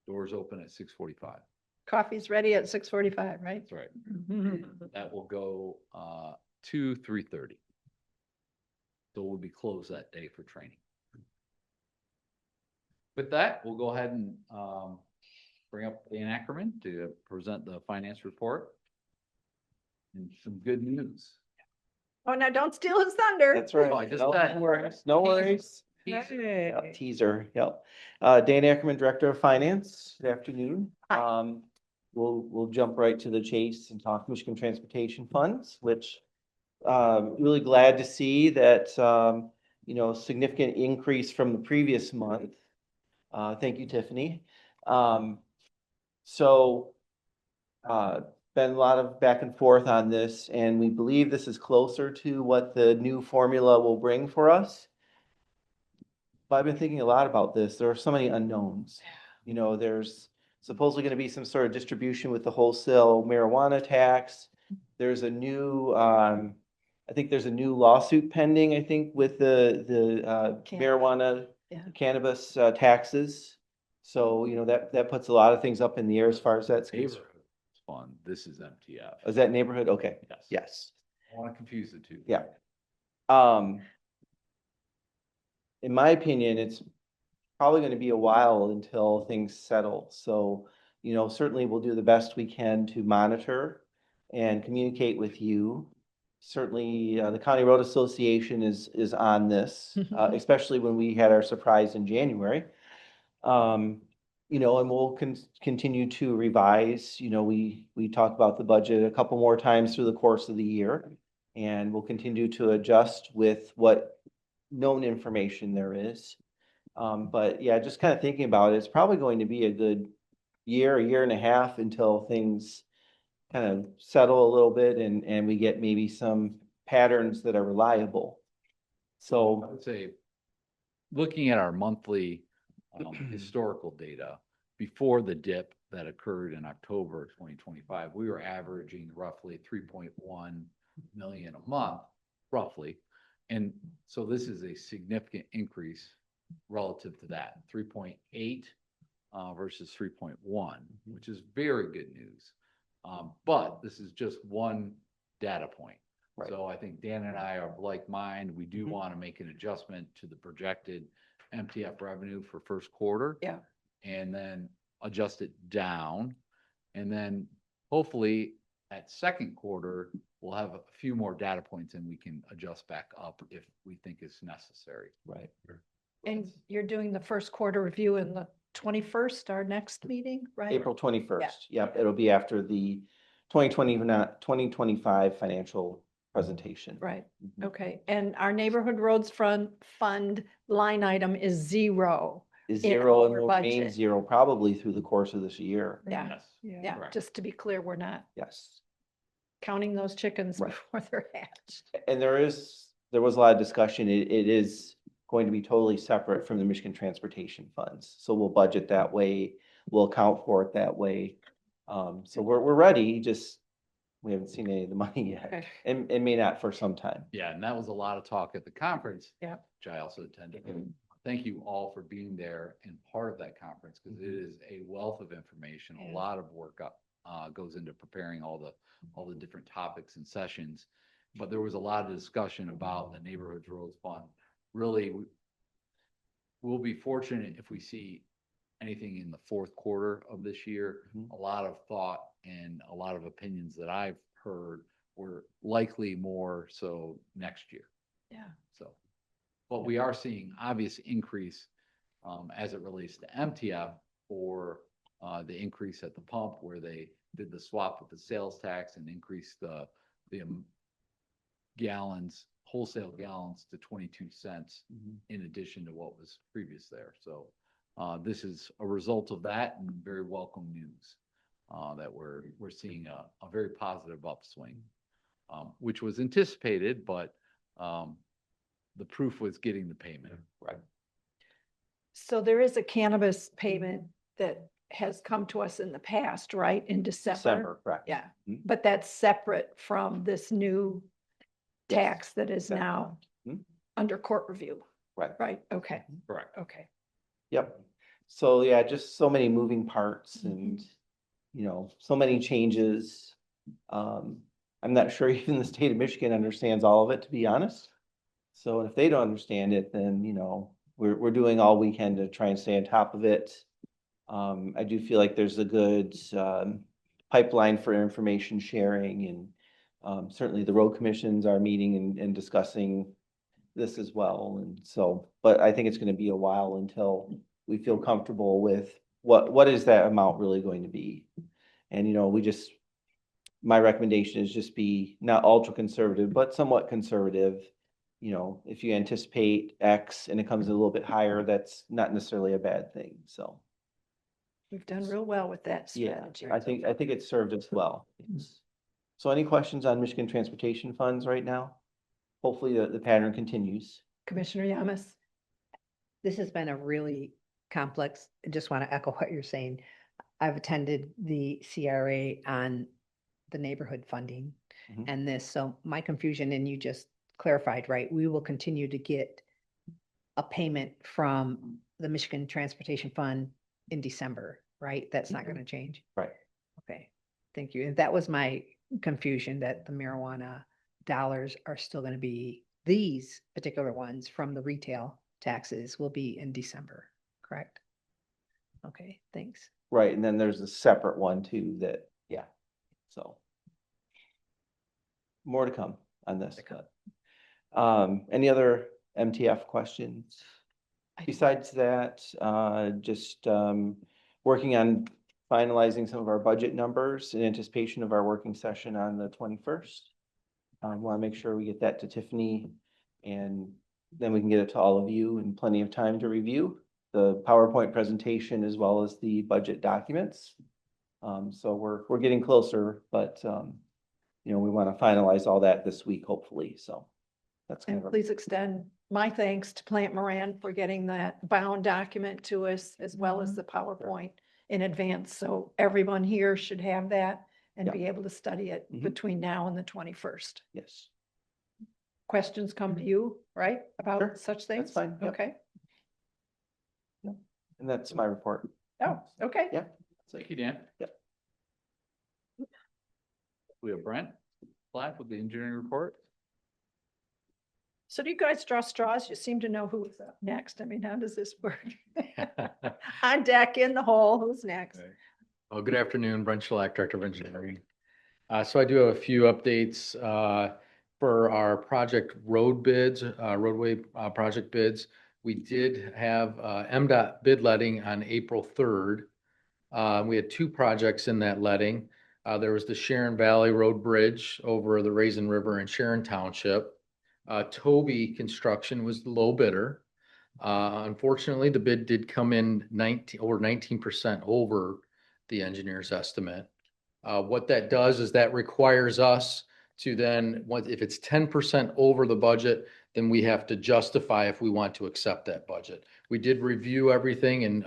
[SPEAKER 8] Doors open at 6:45.
[SPEAKER 1] coffee's ready at 6:45, right?
[SPEAKER 8] That's right. That will go to 3:30. So we'll be closed that day for training. With that, we'll go ahead and bring up Dan Ackerman to present the finance report. And some good news.
[SPEAKER 1] Oh, now don't steal his thunder.
[SPEAKER 12] That's right.
[SPEAKER 8] Oh, I just
[SPEAKER 12] No
[SPEAKER 8] said-
[SPEAKER 12] worries, no worries.
[SPEAKER 3] Hey.
[SPEAKER 12] Yep, teaser, yep. Dan Ackerman, Director of Finance. Good afternoon.
[SPEAKER 1] Hi.
[SPEAKER 12] We'll jump right to the chase and talk Michigan Transportation Funds, which really glad to see that, significant increase from the previous month. Thank you, Tiffany. So Been a lot of back and forth on this, and we believe this is closer to what the new formula will bring for us. But I've been thinking a lot about this. There are so many unknowns. You know, there's supposedly going to be some sort of distribution with the wholesale marijuana tax. There's a new, I think there's a new lawsuit pending, I think, with the marijuana
[SPEAKER 1] Yeah.
[SPEAKER 12] cannabis taxes. So, you know, that puts a lot of things up in the air as far as that's concerned.
[SPEAKER 8] Neighborhood fund, this is MTF.
[SPEAKER 12] Is that neighborhood? Okay.
[SPEAKER 8] Yes.
[SPEAKER 12] Yes.
[SPEAKER 8] I want to confuse the two.
[SPEAKER 12] Yeah. In my opinion, it's probably going to be a while until things settle. So, you know, certainly we'll do the best we can to monitor and communicate with you. Certainly, the County Road Association is on this, especially when we had our surprise in January. You know, and we'll continue to revise. You know, we talk about the budget a couple more times through the course of the year, and we'll continue to adjust with what known information there is. But yeah, just kind of thinking about it, it's probably going to be a good year, a year and a half until things kind of settle a little bit and we get maybe some patterns that are reliable.
[SPEAKER 8] I
[SPEAKER 12] So,
[SPEAKER 8] would say, looking at our monthly historical data, before the dip that occurred in October 2025, we were averaging roughly 3.1 million a month, roughly. And so this is a significant increase relative to that, 3.8 versus 3.1, which is very good news. But this is just one data point.
[SPEAKER 12] Right.
[SPEAKER 8] So I think Dan and I are of like mind. We do want to make an adjustment to the projected MTF revenue for first quarter.
[SPEAKER 1] Yeah.
[SPEAKER 8] And then adjust it down. And then hopefully at second quarter, we'll have a few more data points and we can adjust back up if we think it's necessary.
[SPEAKER 12] right.
[SPEAKER 1] And you're doing the first quarter review in the 21st, our next meeting, right?
[SPEAKER 12] April 21st. Yep, it'll be after the 2025 financial presentation.
[SPEAKER 1] Right,
[SPEAKER 12] Mhm.
[SPEAKER 1] okay. And our neighborhood roads fund line item is zero.
[SPEAKER 12] Is
[SPEAKER 1] in
[SPEAKER 12] zero and
[SPEAKER 1] our
[SPEAKER 12] will remain
[SPEAKER 1] budget.
[SPEAKER 12] zero probably through the course of this year.
[SPEAKER 1] Yeah,
[SPEAKER 8] Yes.
[SPEAKER 1] yeah,
[SPEAKER 8] Correct.
[SPEAKER 1] just to be clear, we're not
[SPEAKER 12] Yes.
[SPEAKER 1] counting those chickens
[SPEAKER 12] Right.
[SPEAKER 1] before they're hatched.
[SPEAKER 12] And there was a lot of discussion. It is going to be totally separate from the Michigan Transportation Funds. So we'll budget that way. We'll account for it that way. So we're ready, just we haven't seen any of the money yet.
[SPEAKER 1] Okay.
[SPEAKER 12] And may not for some time.
[SPEAKER 8] Yeah, and that was a lot of talk at the conference.
[SPEAKER 1] Yeah.
[SPEAKER 8] Which I also attended. Thank you all for being there and part of that conference, because it is a wealth of information. A
[SPEAKER 1] Yeah.
[SPEAKER 8] lot of work goes into preparing all the different topics and sessions. But there was a lot of discussion about the Neighborhoods Roads Fund. Really, we'll be fortunate if we see anything in the fourth quarter of this year.
[SPEAKER 12] Mhm.
[SPEAKER 8] A lot of thought and a lot of opinions that I've heard were likely more so next year.
[SPEAKER 1] Yeah.
[SPEAKER 8] So, but we are seeing obvious increase as it relates to MTF for the increase at the pump where they did the swap with the sales tax and increased the gallons, wholesale gallons to 22 cents in addition to what was previous there. So this is a result of that and very welcome news that we're seeing a very positive upswing, which was anticipated, but the proof was getting the payment.
[SPEAKER 12] Right.
[SPEAKER 1] So there is a cannabis payment that has come to us in the past, right, in
[SPEAKER 12] December, correct.
[SPEAKER 1] Yeah,
[SPEAKER 12] Mhm.
[SPEAKER 1] but that's separate from this new
[SPEAKER 12] Yes.
[SPEAKER 1] tax that is
[SPEAKER 12] Separate.
[SPEAKER 1] now
[SPEAKER 12] Mhm.
[SPEAKER 1] under court review.
[SPEAKER 12] Right.
[SPEAKER 1] Right, okay,
[SPEAKER 8] Correct.
[SPEAKER 1] okay.
[SPEAKER 12] Yep. So yeah, just so many moving parts and, you know, so many changes. I'm not sure even the state of Michigan understands all of it, to be honest. So if they don't understand it, then, you know, we're doing all we can to try and stay on top of it. I do feel like there's a good pipeline for information sharing and certainly the road commissions are meeting and discussing this as well. And so, but I think it's going to be a while until we feel comfortable with what is that amount really going to be. And, you know, my recommendation is just be not ultra conservative, but somewhat conservative. You know, if you anticipate X and it comes in a little bit higher, that's not necessarily a bad thing. So.
[SPEAKER 1] We've done real well with that
[SPEAKER 12] Yeah,
[SPEAKER 1] strategy.
[SPEAKER 12] I think it's served us well. Yes. So any questions on Michigan Transportation Funds right now? Hopefully the pattern continues.
[SPEAKER 1] Commissioner Yamas?
[SPEAKER 7] This has been a really complex, I just want to echo what you're saying. I've attended the CRA on the neighborhood funding
[SPEAKER 12] Mhm.
[SPEAKER 7] and this, so my confusion, and you just clarified, right? We will continue to get a payment from the Michigan Transportation Fund in December, right? That's not going to change?
[SPEAKER 12] Right.
[SPEAKER 7] Okay, thank you. And that was my confusion, that the marijuana dollars are still going to be, these particular ones from the retail taxes will be in December, correct? Okay, thanks.
[SPEAKER 12] Right, and then there's a separate one too that, yeah, so. More to come on this. Any other MTF questions? Besides that, just working on finalizing some of our budget numbers in anticipation of our working session on the 21st. Want to make sure we get that to Tiffany, and then we can get it to all of you in plenty of time to review the PowerPoint presentation as well as the budget documents. So we're getting closer, but you know, we want to finalize all that this week, hopefully. So that's kind
[SPEAKER 1] And
[SPEAKER 12] of
[SPEAKER 1] please extend my thanks to Plant Moran for getting that bound document to us as well as the PowerPoint in advance. So everyone here should have that and
[SPEAKER 12] Yeah.
[SPEAKER 1] be able to study it
[SPEAKER 12] Mhm.
[SPEAKER 1] between now and the 21st.
[SPEAKER 12] yes.
[SPEAKER 1] Questions come to you, right?
[SPEAKER 12] Sure,
[SPEAKER 1] About such things?
[SPEAKER 12] fine, yep.
[SPEAKER 1] Okay.
[SPEAKER 12] And that's my report.
[SPEAKER 1] Oh, okay.
[SPEAKER 12] Yeah.
[SPEAKER 8] Thank you, Dan.
[SPEAKER 12] Yep.
[SPEAKER 8] We have Brent Black with the engineering report.
[SPEAKER 1] So do you guys draw straws? You seem to know who's up next. I mean, how does this work? On deck, in the hole, who's next?
[SPEAKER 10] Okay. Well, good afternoon, Brent Schlack, Director of Engineering. So I do have a few updates for our project road bids, roadway project bids. We did have MDOT bid letting on April 3rd. We had two projects in that letting. There was the Sharon Valley Road Bridge over the Raisin River in Sharon Township. Toby Construction was the low bidder. Unfortunately, the bid did come in over 19% over the engineer's estimate. What that does is that requires us to then, if it's 10% over the budget, then we have to justify if we want to accept that budget. We did review everything, and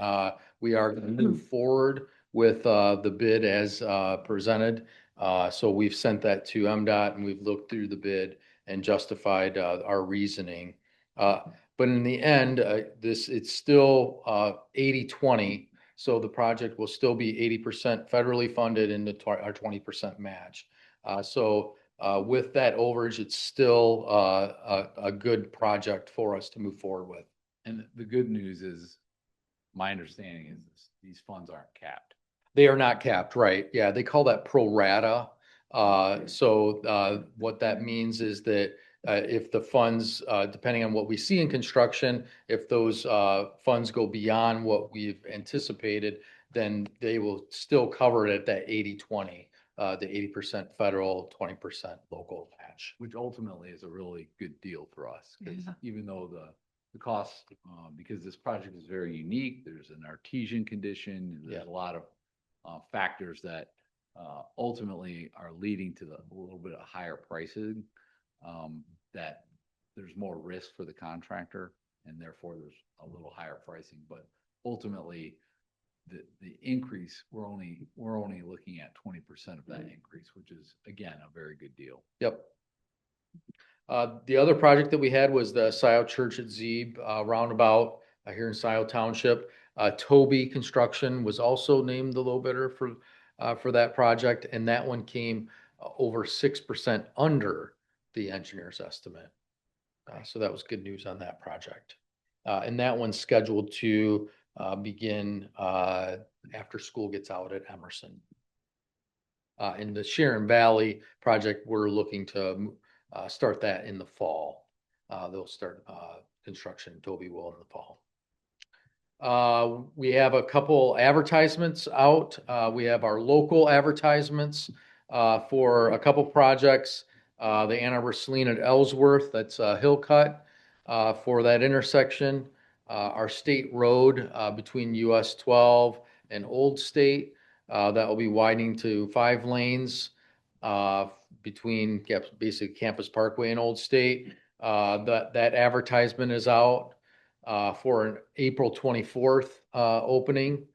[SPEAKER 10] we are going to move forward with the bid as presented. So we've sent that to MDOT, and we've looked through the bid and justified our reasoning. But in the end, it's still 80-20. So the project will still be 80% federally funded and our 20% match. So with that overage, it's still a good project for us to move forward with.
[SPEAKER 8] And the good news is, my understanding is these funds aren't capped.
[SPEAKER 10] They are not capped, right? Yeah, they call that pro rata. So what that means is that if the funds, depending on what we see in construction, if those funds go beyond what we've anticipated, then they will still cover it at that 80-20, the 80% federal, 20% local match.
[SPEAKER 8] Which ultimately is a really good deal for us, because even though the cost, because this project is very unique, there's an artesian condition, there's a lot of factors that ultimately are leading to a little bit of higher pricing, that there's more risk for the contractor, and therefore there's a little higher pricing. But ultimately, the increase, we're only looking at 20% of that increase, which is again a very good deal.
[SPEAKER 10] Yep. The other project that we had was the Scioto Church at Zeeb roundabout here in Scioto Township. Toby Construction was also named the low bidder for that project, and that one came over 6% under the engineer's estimate. So that was good news on that project. And that one's scheduled to begin after school gets out at Emerson. In the Sharon Valley project, we're looking to start that in the fall. They'll start construction, Toby will, in the fall. We have a couple advertisements out. We have our local advertisements for a couple projects. The Ann Arbor Saline at Ellsworth, that's a hill cut for that intersection. Our state road between US 12 and Old State. That will be widening to 5 lanes between basically Campus Parkway and Old State. That advertisement is out for an April 24th opening.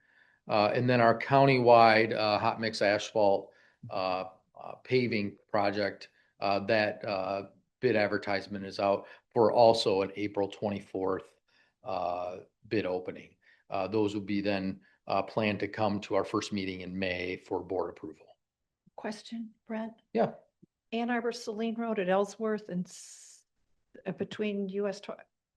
[SPEAKER 10] And then our countywide hot mix asphalt paving project, that bid advertisement is out for also an April 24th bid opening. Those will be then planned to come to our first meeting in May for board approval.
[SPEAKER 1] Question, Brent?
[SPEAKER 10] Yeah.
[SPEAKER 1] Ann Arbor, Saline Road at Ellsworth and between US,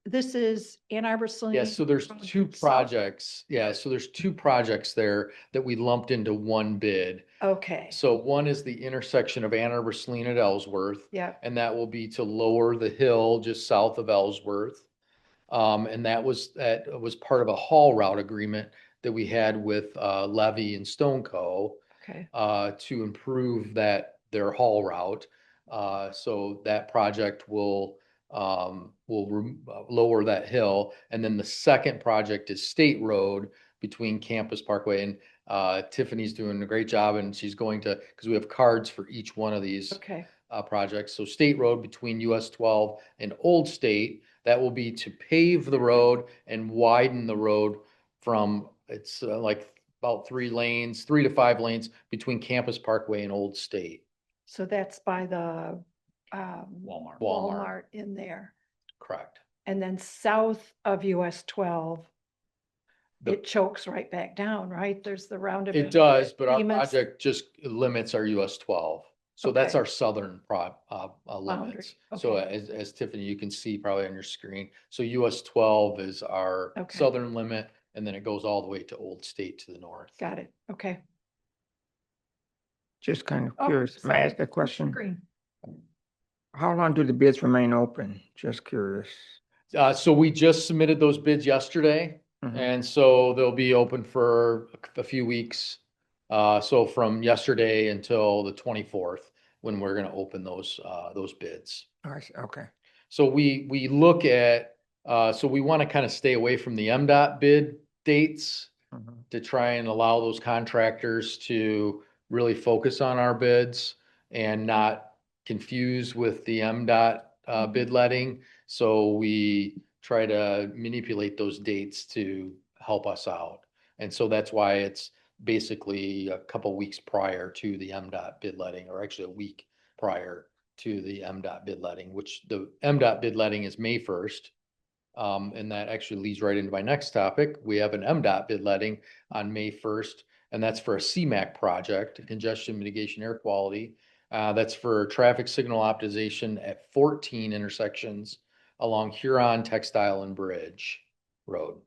[SPEAKER 1] this is Ann Arbor, Saline.
[SPEAKER 10] Yeah, so there's
[SPEAKER 1] Road
[SPEAKER 10] two
[SPEAKER 1] south.
[SPEAKER 10] projects. Yeah, so there's 2 projects there that we lumped into one bid.
[SPEAKER 1] Okay,
[SPEAKER 10] So one is the intersection of Ann Arbor, Saline at Ellsworth.
[SPEAKER 1] yeah,
[SPEAKER 10] And that will be to lower the hill just south of Ellsworth. And that was part of a haul route agreement that we had with Levy and Stoneco
[SPEAKER 1] okay,
[SPEAKER 10] to improve their haul route. So that project will lower that hill. And then the second project is State Road between Campus Parkway, and Tiffany's doing a great job, and she's going to, because we have cards for each one of these
[SPEAKER 1] okay,
[SPEAKER 10] projects. So State Road between US 12 and Old State, that will be to pave the road and widen the road from, it's like about 3 to 5 lanes between Campus Parkway and Old State.
[SPEAKER 1] so that's by the
[SPEAKER 8] Walmart.
[SPEAKER 1] in there.
[SPEAKER 10] Correct.
[SPEAKER 1] And then south of US 12,
[SPEAKER 10] The-
[SPEAKER 1] it chokes right back down, right? There's the roundabout.
[SPEAKER 10] It does, but our
[SPEAKER 1] Bemis.
[SPEAKER 10] project just limits our US 12. So that's
[SPEAKER 1] Okay.
[SPEAKER 10] our southern limits. So
[SPEAKER 1] okay.
[SPEAKER 10] as Tiffany, you can see probably on your screen. So US 12 is our
[SPEAKER 1] Okay.
[SPEAKER 10] southern limit, and then it goes all the way to Old State to the north.
[SPEAKER 1] Got it, okay.
[SPEAKER 11] Just kind of
[SPEAKER 1] Oh,
[SPEAKER 11] curious. May I
[SPEAKER 1] sorry.
[SPEAKER 11] ask a question?
[SPEAKER 1] Green.
[SPEAKER 11] How long do the bids remain open? Just curious.
[SPEAKER 10] So we just submitted those bids yesterday,
[SPEAKER 11] Mhm.
[SPEAKER 10] and so they'll be open for a few weeks. So from yesterday until the 24th, when we're gonna open those bids.
[SPEAKER 11] I see, okay.
[SPEAKER 10] So we look at, so we want to kind of stay away from the MDOT bid dates
[SPEAKER 11] Mhm.
[SPEAKER 10] to try and allow those contractors to really focus on our bids and not confuse with the MDOT bid letting. So we try to manipulate those dates to help us out. And so that's why it's basically a couple weeks prior to the MDOT bid letting, or actually a week prior to the MDOT bid letting, which the MDOT bid letting is May 1st. And that actually leads right into my next topic. We have an MDOT bid letting on May 1st, and that's for a CMAQ project, congestion mitigation air quality. That's for traffic signal optimization at 14 intersections along Huron, Textile, and Bridge Road.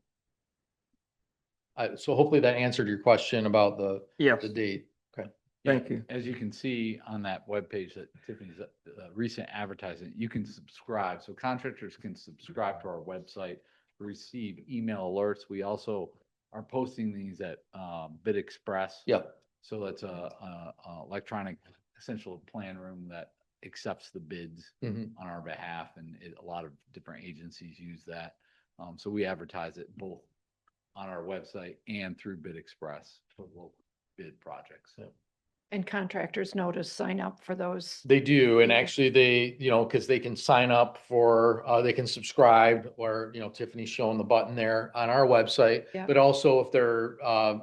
[SPEAKER 10] So hopefully that answered your question about
[SPEAKER 11] Yes,
[SPEAKER 10] the date. Okay.
[SPEAKER 11] thank you.
[SPEAKER 8] As you can see on that webpage that Tiffany's recent advertising, you can subscribe. So contractors can subscribe to our website to receive email alerts. We also are posting these at Bid Express.
[SPEAKER 10] Yep.
[SPEAKER 8] So that's a electronic essential plan room that accepts the bids
[SPEAKER 10] Mhm.
[SPEAKER 8] on our behalf, and a lot of different agencies use that. So we advertise it both on our website and through Bid Express for local bid projects.
[SPEAKER 1] And contractors know to sign up for those.
[SPEAKER 10] They do, and
[SPEAKER 1] Yeah.
[SPEAKER 10] actually they, because they can sign up for, they can subscribe, or, Tiffany's showing the button there on our website.
[SPEAKER 1] Yeah.
[SPEAKER 10] But also if they're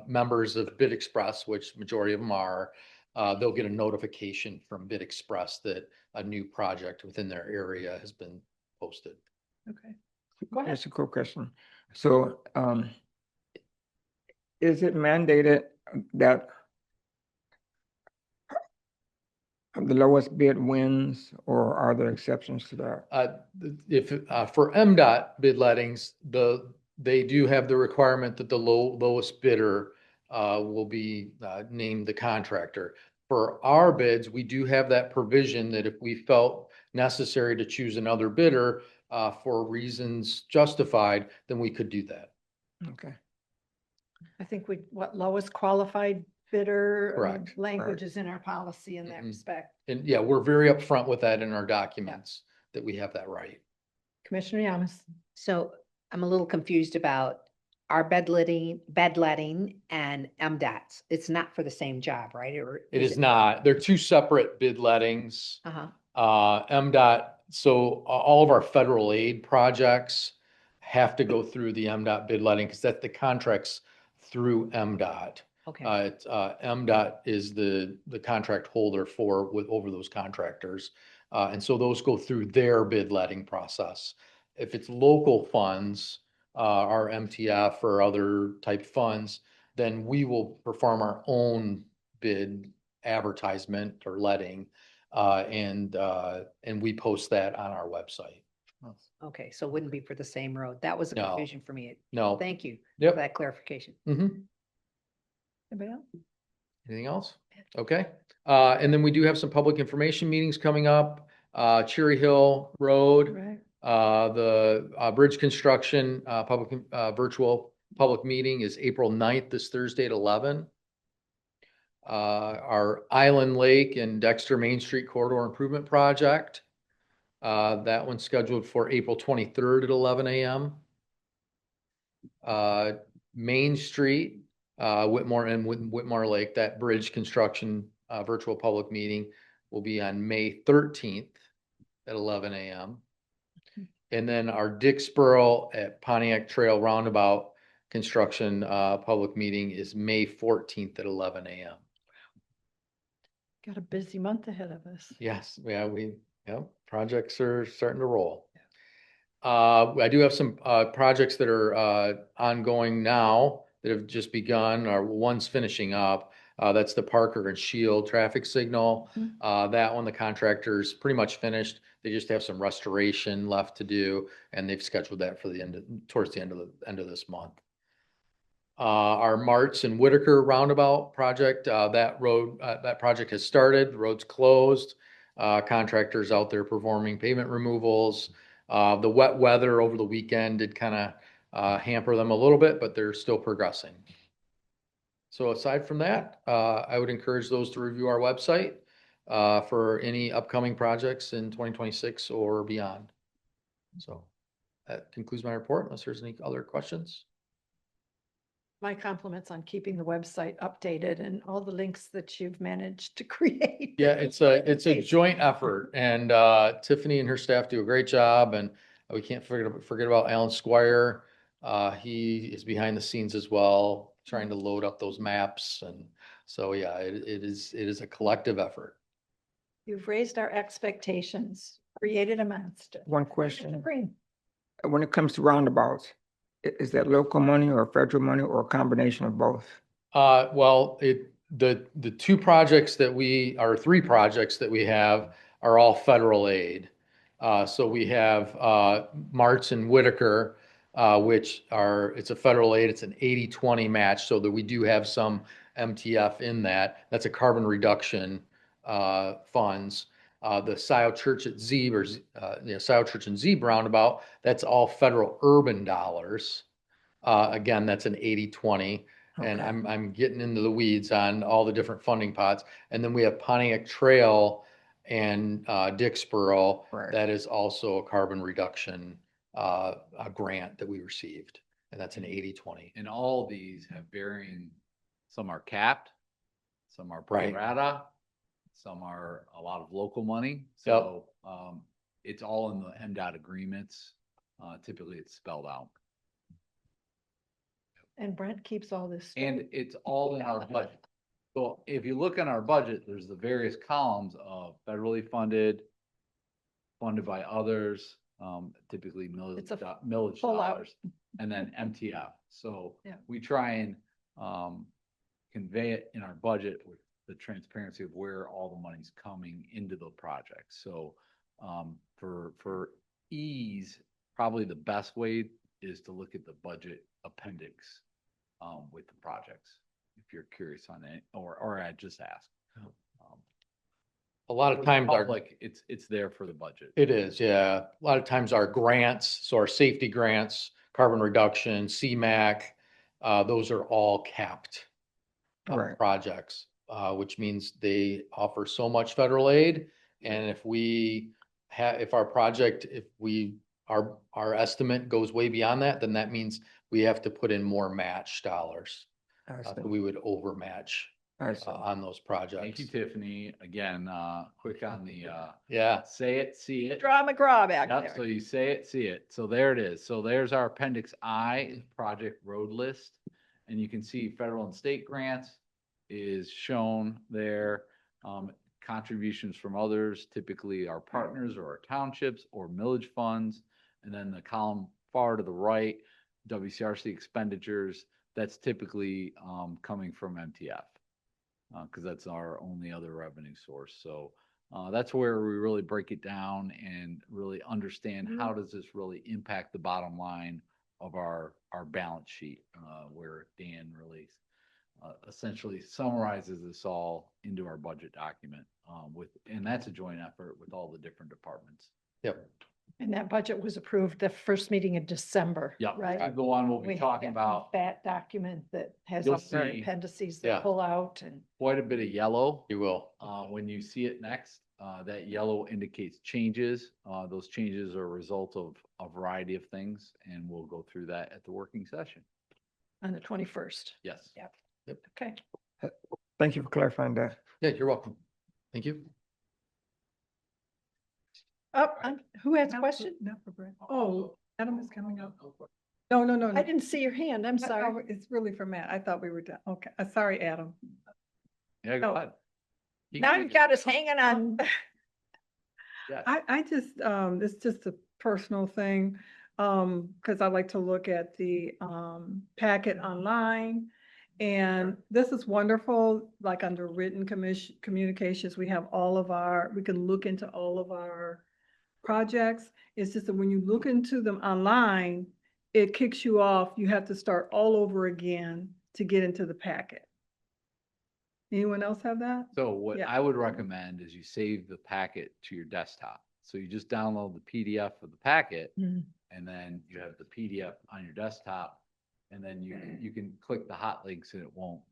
[SPEAKER 10] members of Bid Express, which majority of them are, they'll get a notification from Bid Express that a new project within their area has been posted.
[SPEAKER 1] Okay. Go ahead.
[SPEAKER 11] That's a cool question. So, is it mandated that the lowest bid wins, or are there exceptions to that?
[SPEAKER 10] If, for MDOT bid lettings, they do have the requirement that the lowest bidder will be named the contractor. For our bids, we do have that provision that if we felt necessary to choose another bidder for reasons justified, then we could do that.
[SPEAKER 11] Okay,
[SPEAKER 1] I think lowest qualified bidder.
[SPEAKER 10] Correct.
[SPEAKER 1] Language is in our policy in that
[SPEAKER 10] Mhm.
[SPEAKER 1] respect.
[SPEAKER 10] And yeah, we're very upfront with that in our documents, that we have that right.
[SPEAKER 1] Commissioner Yamas.
[SPEAKER 13] So I'm a little confused about
[SPEAKER 7] our bedletting and MDOT's. It's not for the same job, right? Or
[SPEAKER 10] It is not. They're two separate bid lettings.
[SPEAKER 7] Uh-huh.
[SPEAKER 10] MDOT, so all of our federal aid projects have to go through the MDOT bid letting because that's the contracts through MDOT.
[SPEAKER 7] Okay,
[SPEAKER 10] MDOT is the contract holder over those contractors. And so those go through their bid letting process. If it's local funds, our MTF or other type funds, then we will perform our own bid advertisement or letting. And we post that on our website.
[SPEAKER 7] okay, so it wouldn't be for the same road. That was a
[SPEAKER 10] No.
[SPEAKER 7] confusion for me.
[SPEAKER 10] No.
[SPEAKER 7] Thank you
[SPEAKER 10] Yep.
[SPEAKER 7] for that clarification.
[SPEAKER 10] Mhm.
[SPEAKER 3] Anybody else?
[SPEAKER 10] Anything else? Okay. And then we do have some public information meetings coming up. Cherry Hill Road,
[SPEAKER 3] Right.
[SPEAKER 10] the bridge construction, virtual public meeting is April 9th, this Thursday at 11. Our Island Lake and Dexter Main Street Corridor Improvement Project. That one's scheduled for April 23rd at 11 a.m. Main Street, Whitmore and Whitmore Lake, that bridge construction virtual public meeting will be on May 13th at 11 a.m. And then our Dixboro at Pontiac Trail Roundabout construction public meeting is May 14th at 11 a.m.
[SPEAKER 1] Got a busy month ahead of us.
[SPEAKER 10] Yes, projects are starting to roll. I do have some projects that are ongoing now that have just begun, or one's finishing up. That's the Parker and Shield traffic signal. That one, the contractor's pretty much finished. They just have some restoration left to do, and they've scheduled that for towards the end of this month. Our Martz and Whitaker roundabout project, that project has started. The road's closed. Contractors out there performing pavement removals. The wet weather over the weekend did kind of hamper them a little bit, but they're still progressing. So aside from that, I would encourage those to review our website for any upcoming projects in 2026 or beyond. So that concludes my report, unless there's any other questions.
[SPEAKER 1] My compliments on keeping the website updated and all the links that you've managed to create.
[SPEAKER 10] Yeah, it's a joint effort, and Tiffany and her staff do a great job, and we can't forget about Alan Squire. He is behind the scenes as well, trying to load up those maps, and so yeah, it is a collective effort.
[SPEAKER 1] You've raised our expectations, created a monster.
[SPEAKER 11] One question,
[SPEAKER 1] Green.
[SPEAKER 11] when it comes to roundabouts, is that local money or federal money or a combination of both?
[SPEAKER 10] Well, the two projects three projects that we have are all federal aid. So we have Martz and Whitaker, it's a federal aid. It's an 80-20 match, so that we do have some MTF in that. That's a carbon reduction funds. The Scioto Church at Zeb, Scioto Church and Zeb roundabout, that's all federal urban dollars. Again, that's an 80-20. And
[SPEAKER 11] Okay.
[SPEAKER 10] I'm getting into the weeds on all the different funding pots. And then we have Pontiac Trail and Dixboro.
[SPEAKER 11] Right.
[SPEAKER 10] That is also a carbon reduction a grant that we received. And that's an 80-20.
[SPEAKER 8] And all of these have varying, some are capped, some are pro
[SPEAKER 10] Right.
[SPEAKER 8] rata, some are a lot of local money. So it's all in the MDOT agreements. Typically it's spelled out.
[SPEAKER 1] And Brent keeps all this.
[SPEAKER 8] And it's all in our budget. So if you look in our budget, there's the various columns of federally funded by others, typically
[SPEAKER 1] It's a
[SPEAKER 8] millage
[SPEAKER 1] full out.
[SPEAKER 8] dollars, and then MTF. So
[SPEAKER 1] Yeah.
[SPEAKER 8] we try and convey it in our budget with the transparency of where all the money's coming into the project. So for ease, probably the best way is to look at the budget appendix with the projects, if you're curious on it, or I just ask.
[SPEAKER 10] A lot of times
[SPEAKER 8] It's there for the budget.
[SPEAKER 10] it is, yeah. A lot of times our grants, so our safety grants, carbon reduction, CMAQ, those are all capped
[SPEAKER 11] Right.
[SPEAKER 10] projects, which means they offer so much federal aid. And if our estimate goes way beyond that, then that means we have to put in more match dollars.
[SPEAKER 11] I see.
[SPEAKER 10] We would overmatch
[SPEAKER 11] I see.
[SPEAKER 10] on those projects.
[SPEAKER 8] Thank you, Tiffany. Again, quick on the,
[SPEAKER 10] Yeah,
[SPEAKER 8] say it, see it.
[SPEAKER 1] Draw McGraw back
[SPEAKER 8] Yep, so
[SPEAKER 1] there.
[SPEAKER 8] you say it, see it. So there it is. So there's our appendix I, project road list. And you can see federal and state grants is shown there. Contributions from others, typically our partners or our townships or millage funds. And then the column far to the right, WCRC expenditures, that's typically coming from MTF. Because that's our only other revenue source. So that's where we really break it down and really understand how does this really impact the bottom line of our balance sheet, where Dan really essentially summarizes this all into our budget document and that's a joint effort with all the different departments.
[SPEAKER 10] yep.
[SPEAKER 1] And that budget was approved the first meeting in December.
[SPEAKER 8] Yeah,
[SPEAKER 1] Right?
[SPEAKER 8] the one we'll be
[SPEAKER 1] We have
[SPEAKER 8] talking
[SPEAKER 1] that
[SPEAKER 8] about.
[SPEAKER 1] Fat document that has
[SPEAKER 8] You'll
[SPEAKER 1] all our
[SPEAKER 8] see-
[SPEAKER 1] appendices
[SPEAKER 10] Yeah.
[SPEAKER 1] that pull out and.
[SPEAKER 8] Quite a bit of yellow.
[SPEAKER 10] You will.
[SPEAKER 8] When you see it next, that yellow indicates changes. Those changes are a result of a variety of things, and we'll go through that at the working session.
[SPEAKER 1] On the 21st.
[SPEAKER 8] Yes.
[SPEAKER 1] Yep.
[SPEAKER 10] Yep.
[SPEAKER 1] Okay.
[SPEAKER 11] Thank you for clarifying that.
[SPEAKER 10] Yeah, you're welcome. Thank you.
[SPEAKER 1] Who has a
[SPEAKER 3] Not
[SPEAKER 1] question?
[SPEAKER 3] Not for Brent. Oh, Adam is coming up. No, no, no.
[SPEAKER 1] I
[SPEAKER 3] no.
[SPEAKER 1] didn't see your hand. I'm
[SPEAKER 3] Oh,
[SPEAKER 1] sorry.
[SPEAKER 3] It's really for Matt. I thought we were done. Okay, sorry, Adam.
[SPEAKER 8] Yeah,
[SPEAKER 1] No.
[SPEAKER 8] go ahead. You
[SPEAKER 1] Now
[SPEAKER 8] can
[SPEAKER 1] you've
[SPEAKER 8] make
[SPEAKER 1] got us hanging on.
[SPEAKER 8] Yes.
[SPEAKER 3] I just, it's just a personal thing, because I like to look at the, packet online. And this is wonderful, like under written communications, we have we can look into all of our projects. It's just that when you look into them online, it kicks you off. You have to start all over again to get into the packet. Anyone else have that?
[SPEAKER 8] So what
[SPEAKER 3] Yeah.
[SPEAKER 8] I would recommend is you save the packet to your desktop. So you just download the PDF of the packet
[SPEAKER 1] Mhm.
[SPEAKER 8] and then you have the PDF on your desktop. And then you can click the hot links and it won't.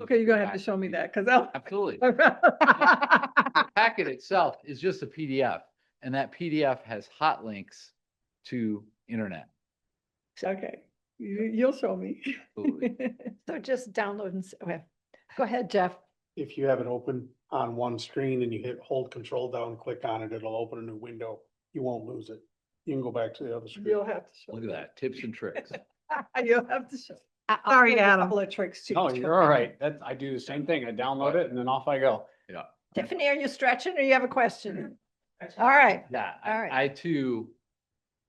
[SPEAKER 3] Okay, you're gonna have to show me that, because I'll.
[SPEAKER 8] Absolutely. The packet itself is just a PDF and that PDF has hot links to internet.
[SPEAKER 3] Okay, you'll show me.
[SPEAKER 8] Absolutely.
[SPEAKER 1] So just download and, okay. Go ahead, Jeff.
[SPEAKER 9] If you have it open on one screen and you hold control down, click on it, it'll open a new window. You won't lose it. You can go back to the other screen.
[SPEAKER 3] You'll have to show.
[SPEAKER 8] Look at that, tips and tricks.
[SPEAKER 3] You'll have to show.
[SPEAKER 1] I'll
[SPEAKER 3] Sorry,
[SPEAKER 1] give you a
[SPEAKER 3] Adam.
[SPEAKER 1] Couple of tricks too.
[SPEAKER 9] Oh, you're all right. I do the same thing. I download it and then off I go.
[SPEAKER 8] Yeah.
[SPEAKER 1] Tiffany, are you stretching or you have a question? All right.
[SPEAKER 8] Yeah,
[SPEAKER 1] All right.
[SPEAKER 8] I too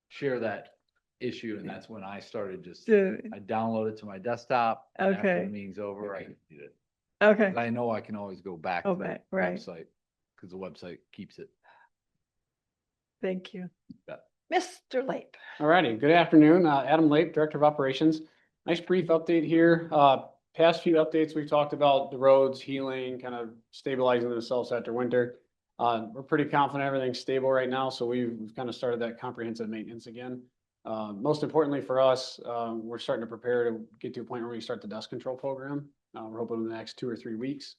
[SPEAKER 8] share that issue and that's when I started just,
[SPEAKER 3] Dude,
[SPEAKER 8] I download it to my desktop. and after
[SPEAKER 3] Okay.
[SPEAKER 8] the meeting's over, I can see it.
[SPEAKER 3] Okay,
[SPEAKER 8] But I know I can always go back
[SPEAKER 3] Oh,
[SPEAKER 8] to the
[SPEAKER 3] back, right.
[SPEAKER 8] website because the website keeps it.
[SPEAKER 3] thank you.
[SPEAKER 1] Mr. Lape.
[SPEAKER 9] All righty, good afternoon. Adam Lape, Director of Operations. Nice brief update here. Past few updates, we've talked about the roads healing, kind of stabilizing themselves after winter. We're pretty confident everything's stable right now, so we've kind of started that comprehensive maintenance again. Most importantly for us, we're starting to prepare to get to a point where we start the dust control program. We're hoping in the next 2 or 3 weeks,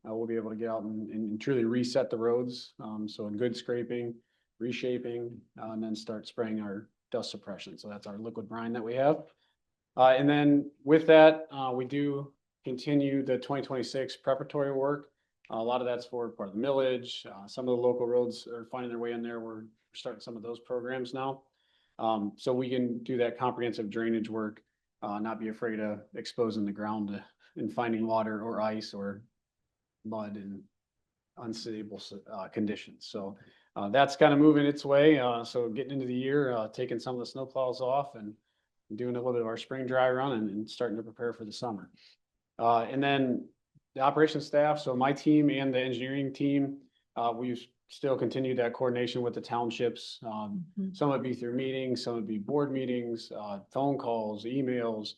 [SPEAKER 9] we'll be able to get out and truly reset the roads. So in good scraping, reshaping, and then start spraying our dust suppression. So that's our liquid brine that we have. And then with that, we do continue the 2026 preparatory work. A lot of that's for part of the millage. Some of the local roads are finding their way in there. We're starting some of those programs now. So we can do that comprehensive drainage work, not be afraid of exposing the ground and finding water or ice or mud in unstable conditions. So that's kind of moving its way. So getting into the year, taking some of the snow plows off and doing a little bit of our spring dry run and starting to prepare for the summer. And then the operations staff, so my team and the engineering team, we've still continued that coordination with the townships. Some would be through meetings, some would be board meetings, phone calls, emails,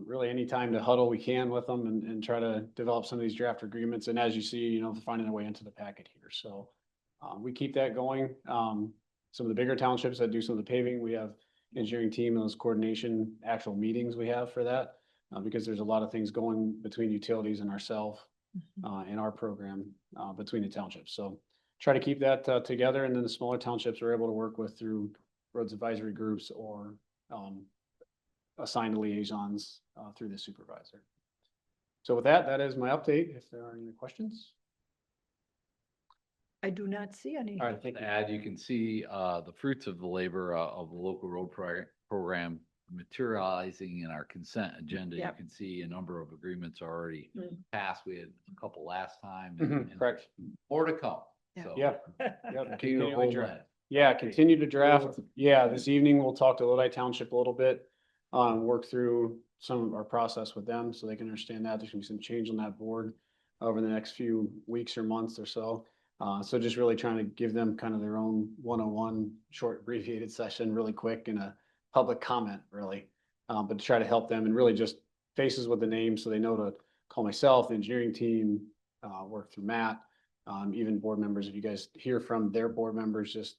[SPEAKER 9] really any time to huddle we can with them and try to develop some of these draft agreements. And as you see, you know, finding their way into the packet here. So we keep that going. Some of the bigger townships that do some of the paving, we have engineering team and those coordination actual meetings we have for that, because there's a lot of things going between utilities and ourselves and our program between the townships. So try to keep that together, and then the smaller townships are able to work with through roads advisory groups or assigned liaisons through the supervisor. So with that, that is my update. If there are any questions.
[SPEAKER 1] I do not see any.
[SPEAKER 9] All right, thank you.
[SPEAKER 8] Add, you can see the fruits of the labor of the local road program materializing in our consent agenda. You
[SPEAKER 1] Yep.
[SPEAKER 8] can see a number of agreements already passed. We had a couple last time. and
[SPEAKER 9] Correct.
[SPEAKER 8] More to come.
[SPEAKER 1] Yeah.
[SPEAKER 8] So
[SPEAKER 9] Yeah.
[SPEAKER 8] continue to
[SPEAKER 9] Continually
[SPEAKER 8] hold
[SPEAKER 9] draft.
[SPEAKER 8] that.
[SPEAKER 9] Yeah, continue to draft. Yeah, this evening we'll talk to Lodi Township a little bit. Work through some of our process with them so they can understand that. There's gonna be some change on that board over the next few weeks or months or so. So just really trying to give them kind of their own 101 short abbreviated session really quick and a public comment really. But to try to help them and really just faces with the name so they know to call myself, the engineering team, work through Matt, even board members. If you guys hear from their board members, just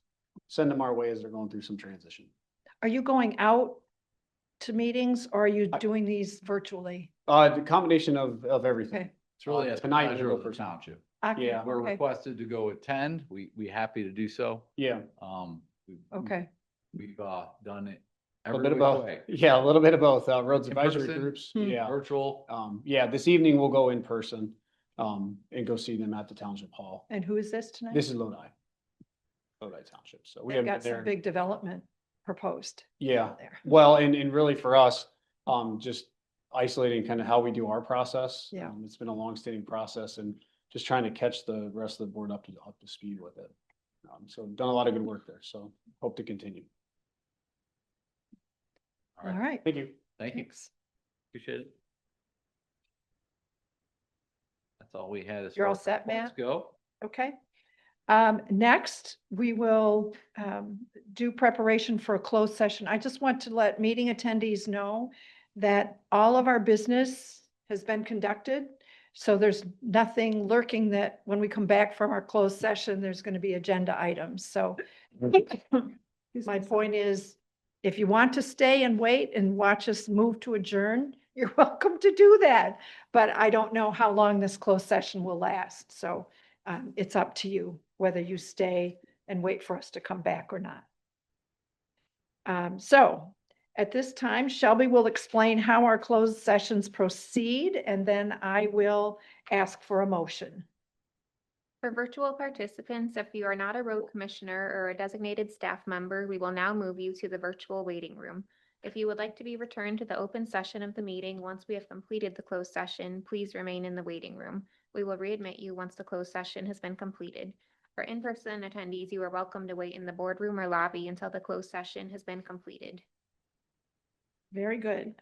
[SPEAKER 9] send them our way as they're going through some transition.
[SPEAKER 1] Are you going out to meetings or are you doing these virtually?
[SPEAKER 9] The combination of everything.
[SPEAKER 1] Okay.
[SPEAKER 8] It's really at the
[SPEAKER 9] Tonight
[SPEAKER 8] pleasure
[SPEAKER 9] we'll
[SPEAKER 8] of
[SPEAKER 9] go
[SPEAKER 8] the
[SPEAKER 9] for-
[SPEAKER 8] township.
[SPEAKER 1] Okay,
[SPEAKER 9] Yeah.
[SPEAKER 8] We're
[SPEAKER 1] okay,
[SPEAKER 8] requested to go attend. We happy to do so.
[SPEAKER 9] Yeah,
[SPEAKER 1] okay.
[SPEAKER 8] We've done it
[SPEAKER 9] a
[SPEAKER 8] every
[SPEAKER 9] little bit
[SPEAKER 8] which
[SPEAKER 9] of both.
[SPEAKER 8] way.
[SPEAKER 9] Yeah, a little bit of both. Roads
[SPEAKER 8] In
[SPEAKER 9] advisory
[SPEAKER 8] person,
[SPEAKER 9] groups.
[SPEAKER 1] Hmm.
[SPEAKER 9] Yeah.
[SPEAKER 8] Virtual.
[SPEAKER 9] Yeah, this evening we'll go in person, and go see them at the township hall.
[SPEAKER 1] And who is this tonight?
[SPEAKER 9] This is Lodi Township. So we
[SPEAKER 1] They've
[SPEAKER 9] haven't
[SPEAKER 1] got
[SPEAKER 9] been
[SPEAKER 1] some
[SPEAKER 9] there.
[SPEAKER 1] big development proposed
[SPEAKER 9] Yeah,
[SPEAKER 1] there.
[SPEAKER 9] well, and really for us, just isolating kind of how we do our process.
[SPEAKER 1] Yeah.
[SPEAKER 9] It's been a long-standing process and just trying to catch the rest of the board up to speed with it. So done a lot of good work there, so hope to continue.
[SPEAKER 1] All right.
[SPEAKER 9] Thank you.
[SPEAKER 8] Thank you.
[SPEAKER 1] Thanks.
[SPEAKER 8] Appreciate it. That's all we had. as
[SPEAKER 1] You're all
[SPEAKER 8] far as
[SPEAKER 1] set,
[SPEAKER 8] reports
[SPEAKER 1] Matt?
[SPEAKER 8] Go.
[SPEAKER 1] Okay. Next, we will do preparation for a closed session. I just want to let meeting attendees know that all of our business has been conducted. So there's nothing lurking that when we come back from our closed session, there's going to be agenda items. So my point is, if you want to stay and wait and watch us move to adjourn, you're welcome to do that. But I don't know how long this closed session will last. So it's up to you whether you stay and wait for us to come back or not. So at this time, Shelby will explain how our closed sessions proceed, and then I will ask for a motion.
[SPEAKER 2] For virtual participants, if you are not a road commissioner or a designated staff member, we will now move you to the virtual waiting room. If you would like to be returned to the open session of the meeting once we have completed the closed session, please remain in the waiting room. We will readmit you once the closed session has been completed. For in-person attendees, you are welcome to wait in the boardroom or lobby until the closed session has been completed.
[SPEAKER 1] Very good.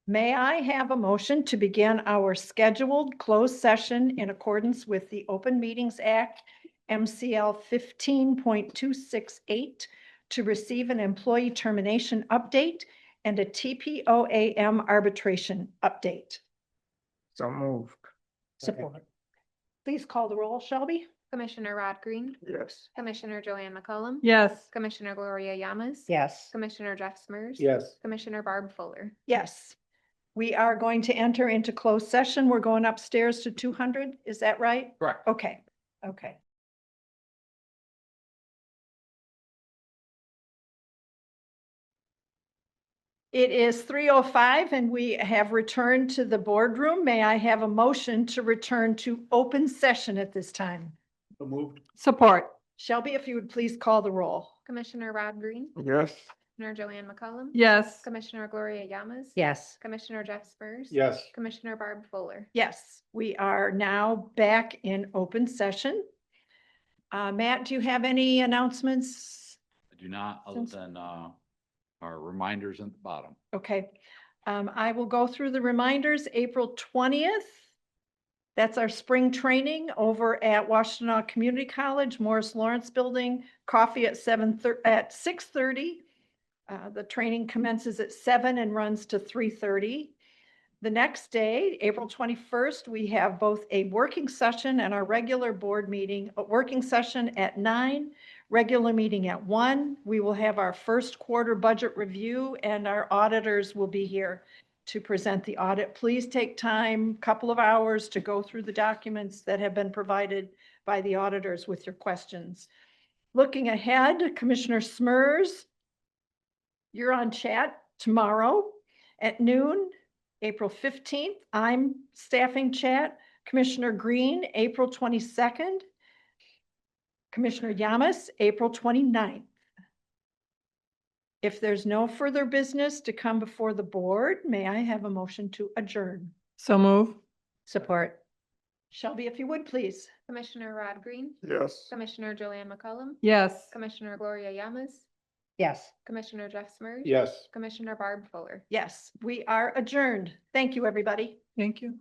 [SPEAKER 1] May I have a motion to begin our scheduled closed session in accordance with the Open Meetings Act, MCL 15.268, to receive an employee termination update and a TPOAM arbitration update?
[SPEAKER 11] So moved.
[SPEAKER 1] Support. Please call the roll, Shelby.
[SPEAKER 2] Commissioner Rod Green,
[SPEAKER 11] Yes.
[SPEAKER 2] Commissioner Joanne McCollum.
[SPEAKER 3] Yes.
[SPEAKER 2] Commissioner Gloria Yamas.
[SPEAKER 7] Yes.
[SPEAKER 2] Commissioner Jeff Smurs.
[SPEAKER 9] Yes.
[SPEAKER 2] Commissioner Barb Fuller.
[SPEAKER 1] Yes. We are going to enter into closed session. We're going upstairs to 200. Is that right?
[SPEAKER 8] Correct.
[SPEAKER 1] Okay, okay. It is 3:05 and we have returned to the boardroom. May I have a motion to return to open session at this time?
[SPEAKER 9] So moved.
[SPEAKER 3] Support.
[SPEAKER 1] Shelby, if you would please call the roll.
[SPEAKER 2] Commissioner Rod Green,
[SPEAKER 11] Yes.
[SPEAKER 2] Commissioner Joanne McCollum.
[SPEAKER 3] Yes.
[SPEAKER 2] Commissioner Gloria Yamas.
[SPEAKER 7] Yes.
[SPEAKER 2] Commissioner Jeff Spurs.
[SPEAKER 9] Yes.
[SPEAKER 2] Commissioner Barb Fuller.
[SPEAKER 1] Yes, we are now back in open session. Matt, do you have any announcements?
[SPEAKER 8] I do not, other
[SPEAKER 1] Since-
[SPEAKER 8] than our reminders at the bottom.
[SPEAKER 1] Okay, I will go through the reminders. April 20th. That's our spring training over at Washtenaw Community College, Morris Lawrence Building, coffee at 6:30. The training commences at 7 and runs to 3:30. The next day, April 21st, we have both a working session and our regular board meeting, a working session at 9, regular meeting at 1. We will have our first quarter budget review and our auditors will be here to present the audit. Please take time, couple of hours to go through the documents that have been provided by the auditors with your questions. Looking ahead, Commissioner Smurs, you're on chat tomorrow. At noon, April 15th, I'm staffing chat. Commissioner Green, April 22nd. Commissioner Yamas, April 29th. If there's no further business to come before the board, may I have a motion to adjourn?
[SPEAKER 3] So move.
[SPEAKER 7] Support.
[SPEAKER 1] Shelby, if you would, please.
[SPEAKER 2] Commissioner Rod Green,
[SPEAKER 11] Yes.
[SPEAKER 2] Commissioner Joanne McCullum,
[SPEAKER 3] Yes.
[SPEAKER 2] Commissioner Gloria Yamas,
[SPEAKER 7] Yes.
[SPEAKER 2] Commissioner Jeff Smurd.
[SPEAKER 9] Yes.
[SPEAKER 2] Commissioner Barb Fuller.
[SPEAKER 1] Yes, we are adjourned. Thank you, everybody.
[SPEAKER 3] Thank you.